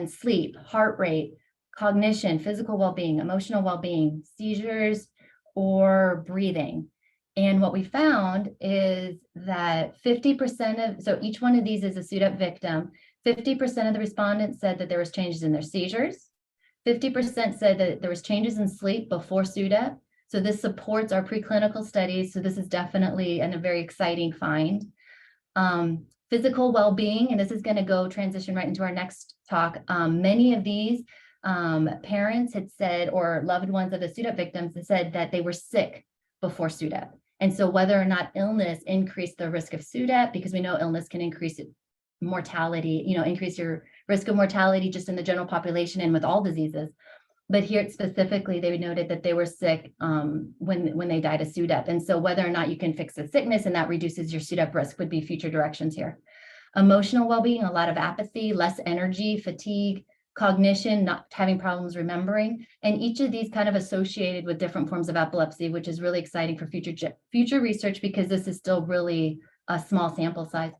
sleep, heart rate, cognition, physical well-being, emotional well-being, seizures, or breathing? And what we found is that 50% so each one of these is a SUDEP victim. 50% of the respondents said that there was changes in their seizures. 50% said that there was changes in sleep before SUDEP. So this supports our preclinical studies. So this is definitely a very exciting find. Physical well-being, and this is going to go transition right into our next talk. Many of these parents had said, or loved ones of the SUDEP victims had said that they were sick before SUDEP. And so whether or not illness increased the risk of SUDEP, because we know illness can increase mortality, increase your risk of mortality just in the general population and with all diseases. But here specifically, they noted that they were sick when they died of SUDEP. And so whether or not you can fix the sickness and that reduces your SUDEP risk would be future directions here. Emotional well-being, a lot of apathy, less energy, fatigue, cognition, not having problems remembering, and each of these kind of associated with different forms of epilepsy, which is really exciting for future research because this is still really a small sample size.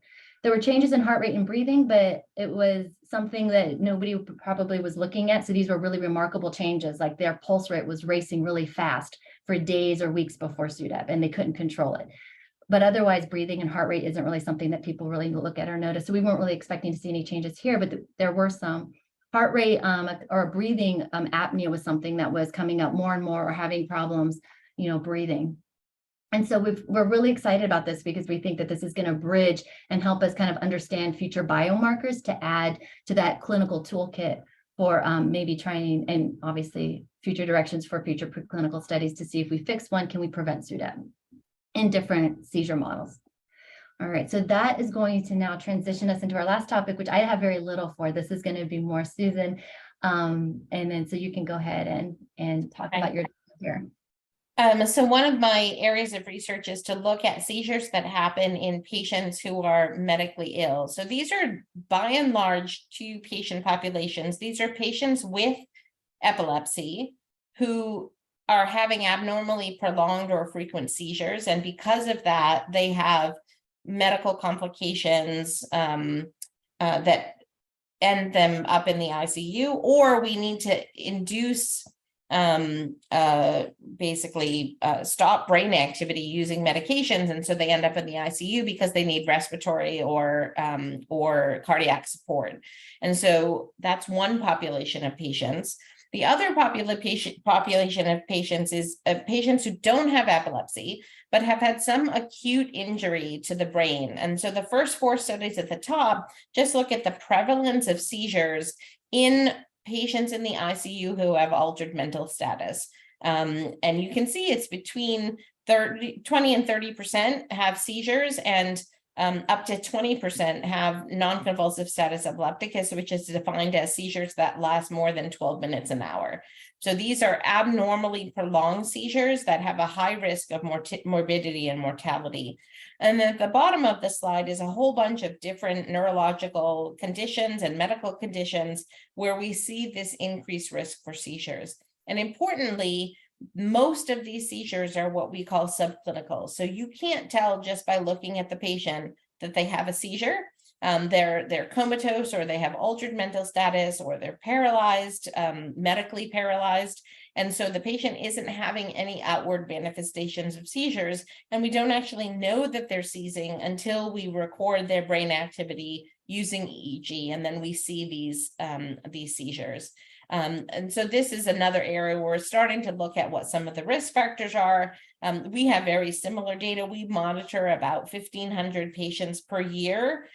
There were changes in heart rate and breathing, but it was something that nobody probably was looking at. So these were really remarkable changes, like their pulse rate was racing really fast for days or weeks before SUDEP, and they couldn't control it. But otherwise, breathing and heart rate isn't really something that people really look at or notice. So we weren't really expecting to see any changes here, but there were some. Heart rate or breathing apnea was something that was coming up more and more, or having problems, breathing. And so we're really excited about this because we think that this is going to bridge and help us kind of understand future biomarkers to add to that clinical toolkit for maybe trying, and obviously future directions for future preclinical studies to see if we fix one, can we prevent SUDEP in different seizure models. All right, so that is going to now transition us into our last topic, which I have very little for. This is going to be more Susan. And then so you can go ahead and talk about your here. So one of my areas of research is to look at seizures that happen in patients who are medically ill. So these are by and large two patient populations. These are patients with epilepsy who are having abnormally prolonged or frequent seizures. And because of that, they have medical complications that end them up in the ICU, or we need to induce basically stop brain activity using medications, and so they end up in the ICU because they need respiratory or cardiac support. And so that's one population of patients. The other population of patients is patients who don't have epilepsy, but have had some acute injury to the brain. And so the first 4 studies at the top just look at the prevalence of seizures in patients in the ICU who have altered mental status. And you can see it's between 20 and 30% have seizures, and up to 20% have non-convulsive status epilepticus, which is defined as seizures that last more than 12 minutes an hour. So these are abnormally prolonged seizures that have a high risk of morbidity and mortality. And at the bottom of the slide is a whole bunch of different neurological conditions and medical conditions where we see this increased risk for seizures. And importantly, most of these seizures are what we call subclinical. So you can't tell just by looking at the patient that they have a seizure. They're comatose, or they have altered mental status, or they're paralyzed, medically paralyzed. And so the patient isn't having any outward manifestations of seizures, and we don't actually know that they're seizing until we record their brain activity using EEG, and then we see these seizures. And so this is another area where we're starting to look at what some of the risk factors are. We have very similar data. We monitor about 1,500 patients per year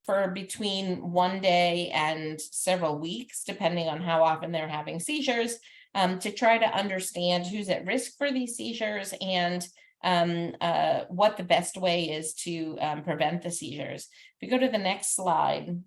for between 1 day and several weeks, depending on how often they're having seizures, to try to understand who's at risk for these seizures and what the best way is to prevent the seizures. If you go to the next slide.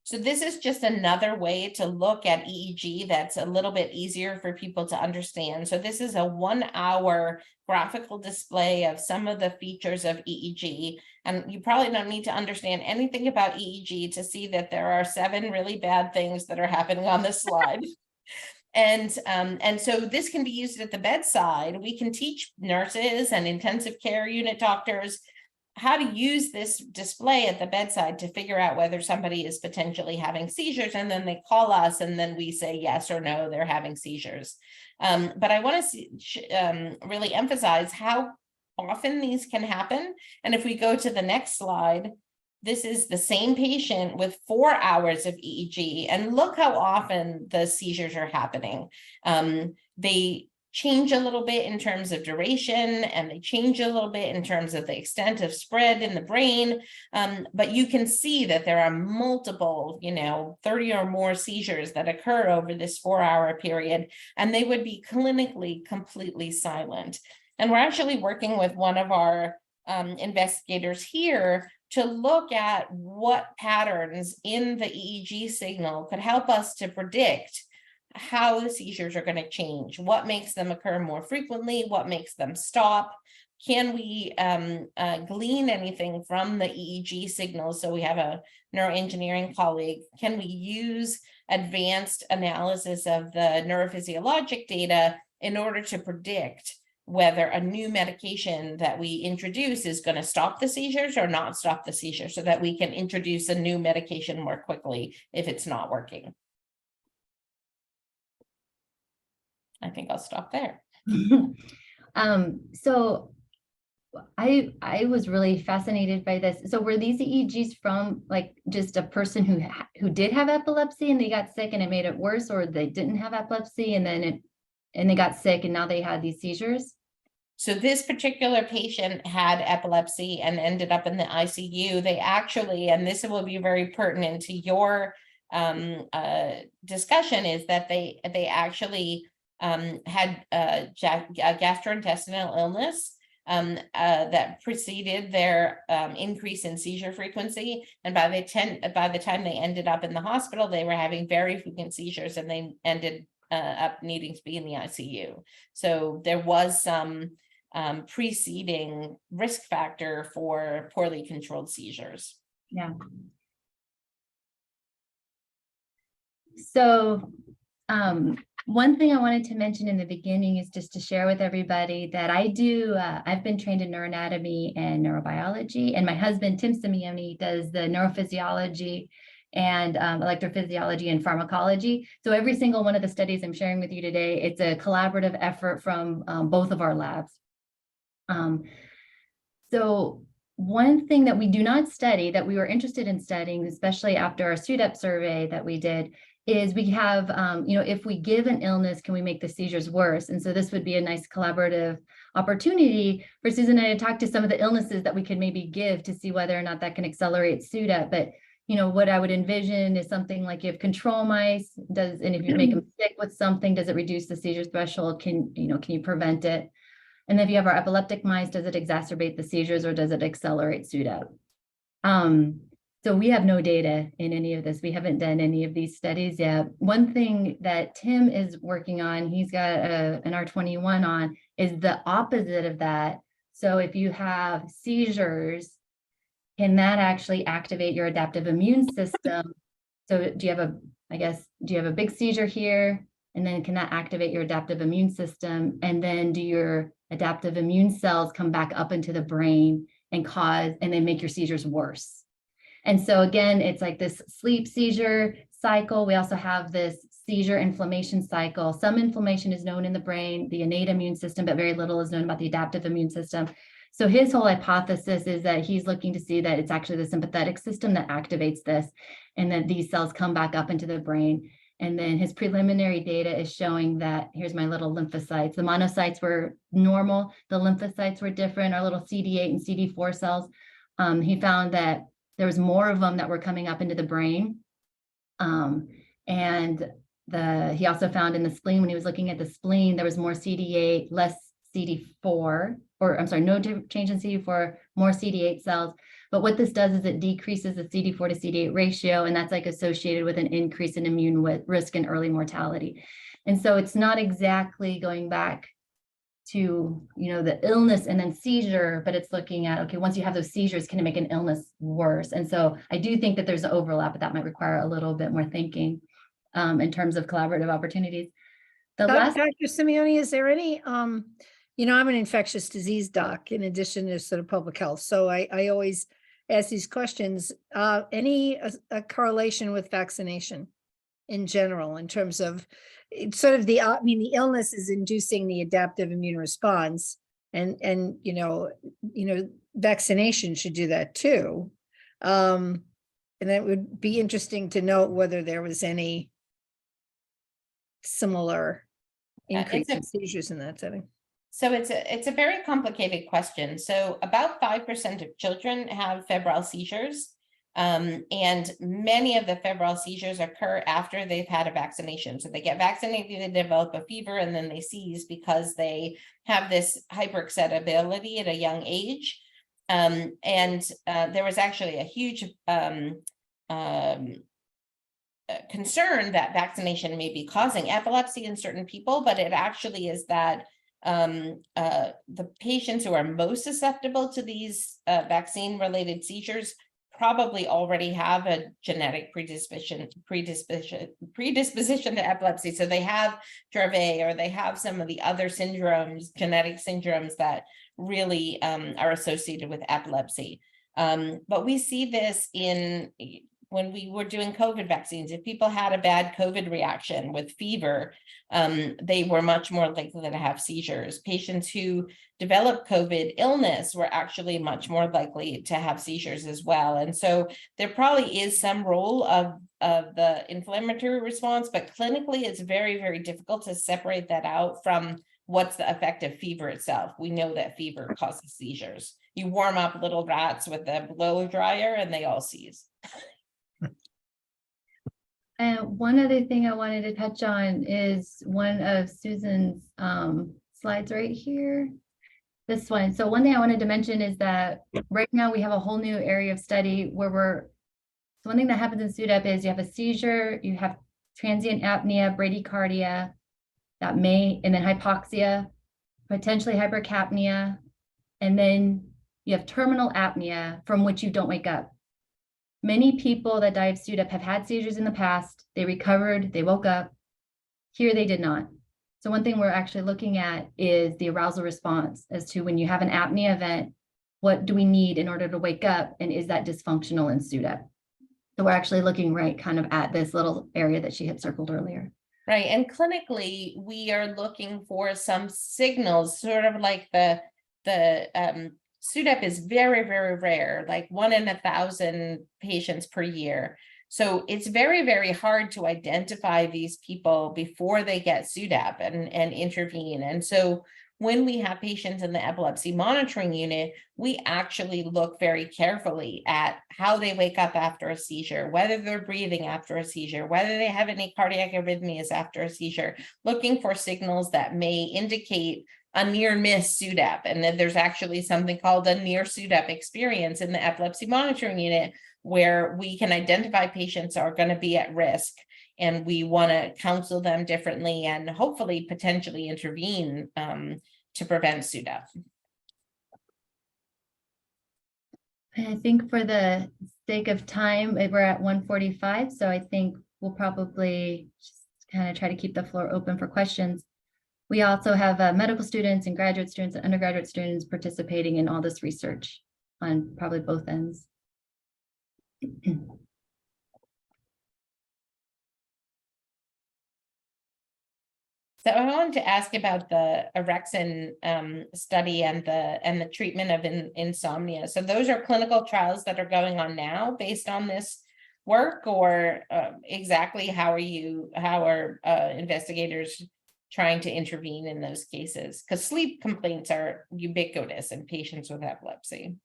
So this is just another way to look at EEG that's a little bit easier for people to understand. So this is a 1-hour graphical display of some of the features of EEG. And you probably don't need to understand anything about EEG to see that there are 7 really bad things that are happening on this slide. And so this can be used at the bedside. We can teach nurses and intensive care unit doctors how to use this display at the bedside to figure out whether somebody is potentially having seizures, and then they call us, and then we say yes or no, they're having seizures. But I want to really emphasize how often these can happen. And if we go to the next slide, this is the same patient with 4 hours of EEG, and look how often the seizures are happening. They change a little bit in terms of duration, and they change a little bit in terms of the extent of spread in the brain. But you can see that there are multiple, 30 or more seizures that occur over this 4-hour period, and they would be clinically completely silent. And we're actually working with one of our investigators here to look at what patterns in the EEG signal could help us to predict how the seizures are going to change, what makes them occur more frequently, what makes them stop. Can we glean anything from the EEG signals? So we have a neuroengineering colleague. Can we use advanced analysis of the neurophysiologic data in order to predict whether a new medication that we introduce is going to stop the seizures or not stop the seizures, so that we can introduce a new medication more quickly if it's not working. I think I'll stop there. So I was really fascinated by this. So were these EEGs from like just a person who did have epilepsy and they got sick and it made it worse, or they didn't have epilepsy and then they got sick and now they had these seizures? So this particular patient had epilepsy and ended up in the ICU. They actually, and this will be very pertinent to your discussion, is that they actually had a gastrointestinal illness that preceded their increase in seizure frequency. And by the time they ended up in the hospital, they were having very frequent seizures, and they ended up needing to be in the ICU. So there was some preceding risk factor for poorly controlled seizures. Yeah. So one thing I wanted to mention in the beginning is just to share with everybody that I've been trained in neuroanatomy and neurobiology, and my husband, Tim Simeone, does the neurophysiology and electrophysiology and pharmacology. So every single one of the studies I'm sharing with you today, it's a collaborative effort from both of our labs. So one thing that we do not study that we were interested in studying, especially after our SUDEP survey that we did, is we have, if we give an illness, can we make the seizures worse? And so this would be a nice collaborative opportunity for Susan and I to talk to some of the illnesses that we could maybe give to see whether or not that can accelerate SUDEP. But what I would envision is something like you have control mice, and if you make them sick with something, does it reduce the seizure threshold? Can you prevent it? And if you have our epileptic mice, does it exacerbate the seizures or does it accelerate SUDEP? So we have no data in any of this. We haven't done any of these studies yet. One thing that Tim is working on, he's got an R21 on, is the opposite of that. So if you have seizures, can that actually activate your adaptive immune system? So do you have a big seizure here? And then can that activate your adaptive immune system? And then do your adaptive immune cells come back up into the brain and then make your seizures worse? And so again, it's like this sleep seizure cycle. We also have this seizure inflammation cycle. Some inflammation is known in the brain, the innate immune system, but very little is known about the adaptive immune system. So his whole hypothesis is that he's looking to see that it's actually the sympathetic system that activates this, and that these cells come back up into the brain. And then his preliminary data is showing that, here's my little lymphocytes. The monocytes were normal. The lymphocytes wwere different, our little CD8 and CD4 cells. He found that there was more of them that were coming up into the brain. And he also found in the spleen, when he was looking at the spleen, there was more CD8, less CD4, no change in CD4, more CD8 cells. But what this does is it decreases the CD4 to CD8 ratio, and that's like associated with an increase in immune risk and early mortality. And so it's not exactly going back to, the illness and then seizure, but it's looking at, okay, once you have those seizures, can it make an illness worse? And so I do think that there's an overlap, but that might require a little bit more thinking in terms of collaborative opportunities. Dr. Simeone, is there any, I'm an infectious disease doc in addition to sort of public health. So I always ask these questions, any correlation with vaccination in general, in terms of sort of the illness is inducing the adaptive immune response, and vaccination should do that too. And it would be interesting to note whether there was any similar increase in seizures in that setting. So it's a very complicated question. So about 5% of children have febrile seizures. And many of the febrile seizures occur after they've had a vaccination. So they get vaccinated, they develop a fever, and then they seize because they have this hyperexcitability at a young age. And there was actually a huge concern that vaccination may be causing epilepsy in certain people, but it actually is that the patients who are most susceptible to these vaccine-related seizures probably already have a genetic predisposition to epilepsy. So they have Dravet, or they have some of the other syndromes, genetic syndromes that really are associated with epilepsy. But we see this when we were doing COVID vaccines. If people had a bad COVID reaction with fever, they were much more likely to have seizures. Patients who developed COVID illness were actually much more likely to have seizures as well. And so there probably is some role of the inflammatory response, but clinically it's very, very difficult to separate that out from what's the effect of fever itself. We know that fever causes seizures. You warm up little rats with a blow dryer and they all seize. And one other thing I wanted to touch on is one of Susan's slides right here. This one. So one thing I wanted to mention is that right now we have a whole new area of study where so one thing that happens in SUDEP is you have a seizure, you have transient apnea, bradycardia, and then hypoxia, potentially hypercapnia, and then you have terminal apnea from which you don't wake up. Many people that die of SUDEP have had seizures in the past. They recovered, they woke up. Here they did not. So one thing we're actually looking at is the arousal response as to when you have an apnea event, what do we need in order to wake up? And is that dysfunctional in SUDEP? So we're actually looking right kind of at this little area that she had circled earlier. Right. And clinically, we are looking for some signals, sort of like the SUDEP is very, very rare, like 1 in 1,000 patients per year. So it's very, very hard to identify these people before they get SUDEP and intervene. And so when we have patients in the epilepsy monitoring unit, we actually look very carefully at how they wake up after a seizure, whether they're breathing after a seizure, whether they have any cardiac arrhythmias after a seizure, looking for signals that may indicate a near miss SUDEP. And then there's actually something called a near SUDEP experience in the epilepsy monitoring unit, where we can identify patients are going to be at risk, and we want to counsel them differently and hopefully potentially intervene to prevent SUDEP. I think for the sake of time, we're at 1:45, so I think we'll probably just kind of try to keep the floor open for questions. We also have medical students and graduate students and undergraduate students participating in all this research on probably both ends. So I wanted to ask about the orexin study and the treatment of insomnia. So those are clinical trials that are going on now based on this work, or exactly how are investigators trying to intervene in those cases? Because sleep complaints are ubiquitous in patients with epilepsy.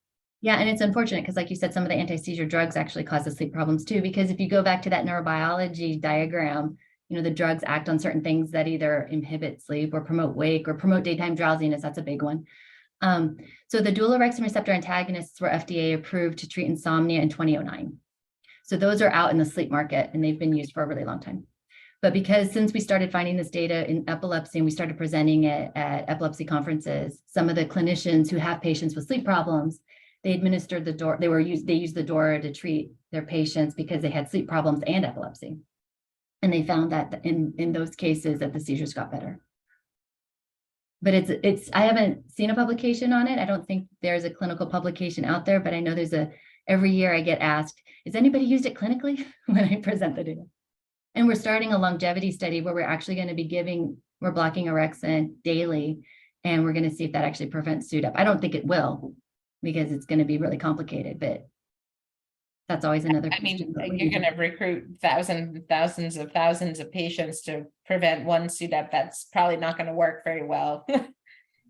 Yeah, and it's unfortunate because, like you said, some of the anti-seizure drugs actually cause the sleep problems too, because if you go back to that neurobiology diagram, the drugs act on certain things that either inhibit sleep or promote wake or promote daytime drowsiness. That's a big one. So the dual orexin receptor antagonists were FDA approved to treat insomnia in 2009. So those are out in the sleep market and they've been used for a really long time. But since we started finding this data in epilepsy and we started presenting it at epilepsy conferences, some of the clinicians who have patients with sleep problems, they administered the DORA. They used the DORA to treat their patients because they had sleep problems and epilepsy. And they found that in those cases that the seizures got better. But I haven't seen a publication on it. I don't think there's a clinical publication out there, but I know every year I get asked, has anybody used it clinically when I present the data? And we're starting a longevity study where we're actually going to be we're blocking orexin daily, and we're going to see if that actually prevents SUDEP. I don't think it will, because it's going to be really complicated, but that's always another question. I mean, you're going to recruit thousands of patients to prevent one SUDEP. That's probably not going to work very well.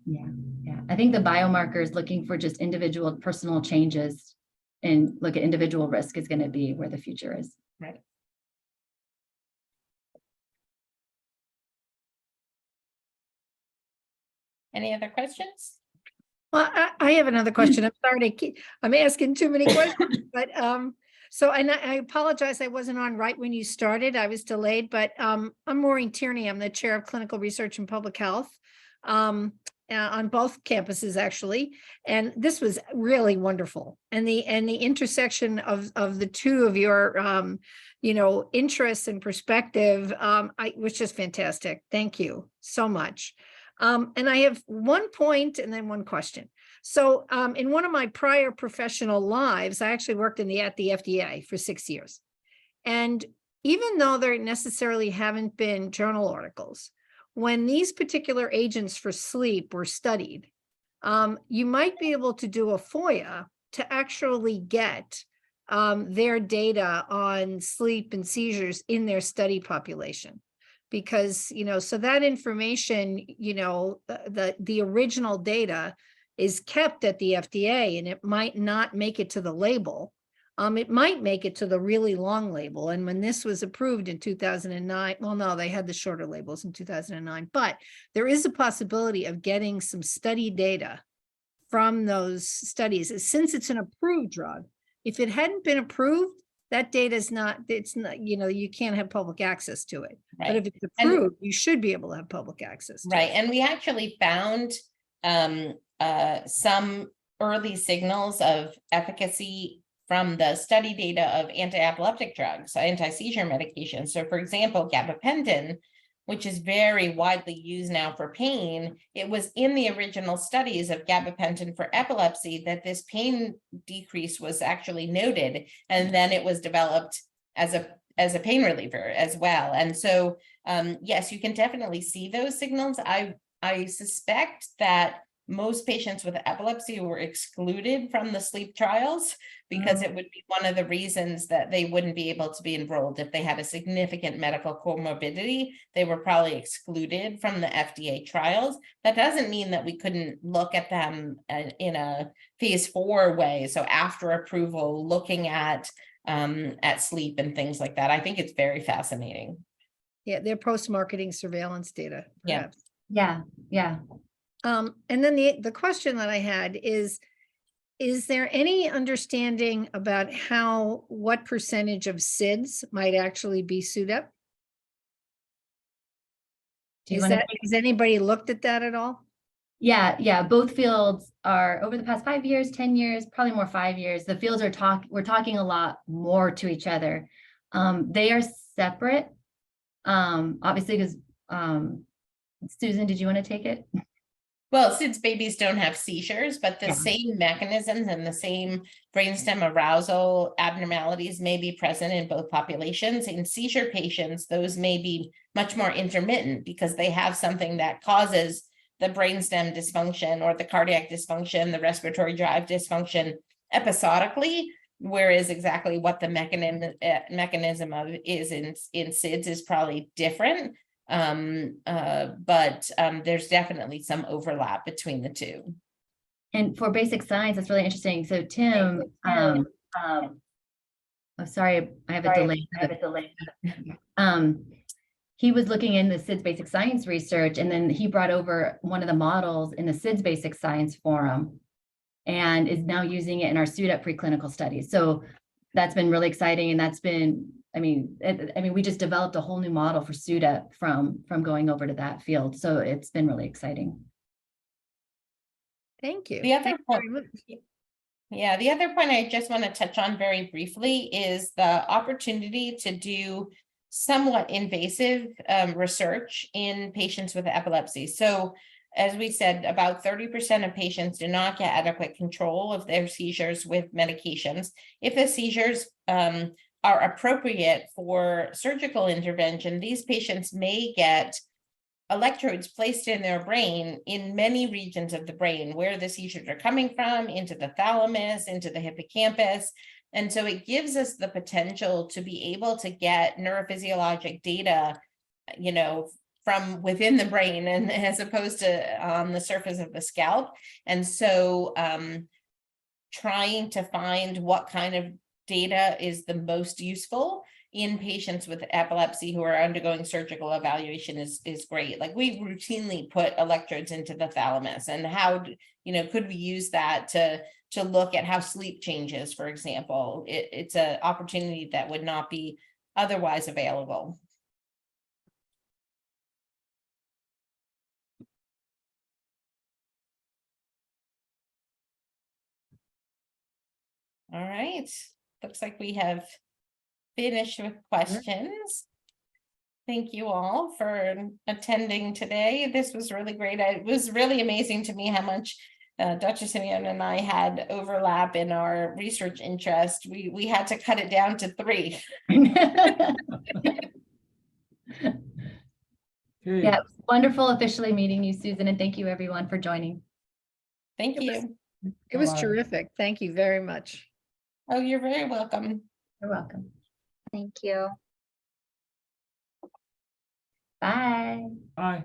Yeah. I think the biomarkers looking for just individual personal changes and look at individual risk is going to be where the future is. Right. Any other questions? Well, I have another question. I'm sorry I'm asking too many questions, but and I apologize, I wasn't on right when you started. I was delayed, but I'm Maureen Tierney. I'm the chair of clinical research and public health. on both campuses, actually. And this was really wonderful. And the intersection of the two of your, interests and perspective, was just fantastic. Thank you so much. And I have one point and then one question. So in one of my prior professional lives, I actually worked at the FDA for 6 years. And even though there necessarily haven't been journal articles, when these particular agents for sleep were studied, you might be able to do a FOIA to actually get their data on sleep and seizures in their study population. Because, so that information, the original data is kept at the FDA, and it might not make it to the label. It might make it to the really long label. And when this was approved in 2009, well, no, they had the shorter labels in 2009, but there is a possibility of getting some study data from those studies. Since it's an approved drug, if it hadn't been approved, that data is not, it's not, you can't have public access to it. But if it's approved, you should be able to have public access to Right. it. And we actually found some early signals of efficacy from the study data of anti-epileptic drugs, anti-seizure medications. So for example, gabapentin, which is very widely used now for pain, it was in the original studies of gabapentin for epilepsy that this pain decrease was actually noted, and then it was developed as a pain reliever as well. And so, yes, you can definitely see those signals. I suspect that most patients with epilepsy were excluded from the sleep trials because it would be one of the reasons that they wouldn't be able to be enrolled. If they had a significant medical comorbidity, they were probably excluded from the FDA trials. That doesn't mean that we couldn't look at them in a phase 4 way. So after approval, looking at sleep and things like that. I think it's very fascinating. Yeah, their post-marketing surveillance data, Yeah. perhaps. Yeah. And then the question that I had is there any understanding about what percentage of SIDS might actually be SUDEP? Has anybody looked at that at all? Yeah. Both fields are, over the past 5 years, 10 years, probably more 5 years, the fields we're talking a lot more to each other. They are separate, obviously, because Susan, did you want to take it? Well, SIDS babies don't have seizures, but the same mechanisms and the same brainstem arousal abnormalities may be present in both populations. In seizure patients, those may be much more intermittent because they have something that causes the brainstem dysfunction or the cardiac dysfunction, the respiratory drive dysfunction episodically, whereas exactly what the mechanism of is in SIDS is probably different. But there's definitely some overlap between the two. And for basic science, that's really interesting. So Tim, oh, sorry, I have a delay. He was looking in the SIDS basic science research, and then he brought over one of the models in the SIDS basic science forum and is now using it in our SUDEP preclinical studies. So that's been really exciting. And that's been, I mean, we just developed a whole new model for SUDEP from going over to that field. So it's been really exciting. Thank you. The other Thank you point, very much. yeah, the other point I just want to touch on very briefly is the opportunity to do somewhat invasive research in patients with epilepsy. So as we said, about 30% of patients do not get adequate control of their seizures with medications. If the seizures are appropriate for surgical intervention, these patients may get electrodes placed in their brain in many regions of the brain where the seizures are coming from, into the thalamus, into the hippocampus. And so it gives us the potential to be able to get neurophysiologic data, from within the brain and as opposed to on the surface of the scalp. And so trying to find what kind of data is the most useful in patients with epilepsy who are undergoing surgical evaluation is great. Like we routinely put electrodes into the thalamus, and how, could we use that to look at how sleep changes, for example. It's an opportunity that would not be otherwise available. All right, looks like we have finished with questions. Thank you all for attending today. This was really great. It was really amazing to me how much Dr. Simeone and I had overlap in our research interest. We had to cut it down to 3. Okay. Yeah, it was wonderful officially meeting you, Susan, and thank you everyone for joining. Thank It was- you. It was Bye. terrific. Thank you very much. Oh, you're very welcome. You're welcome. Thank you. Bye. Bye.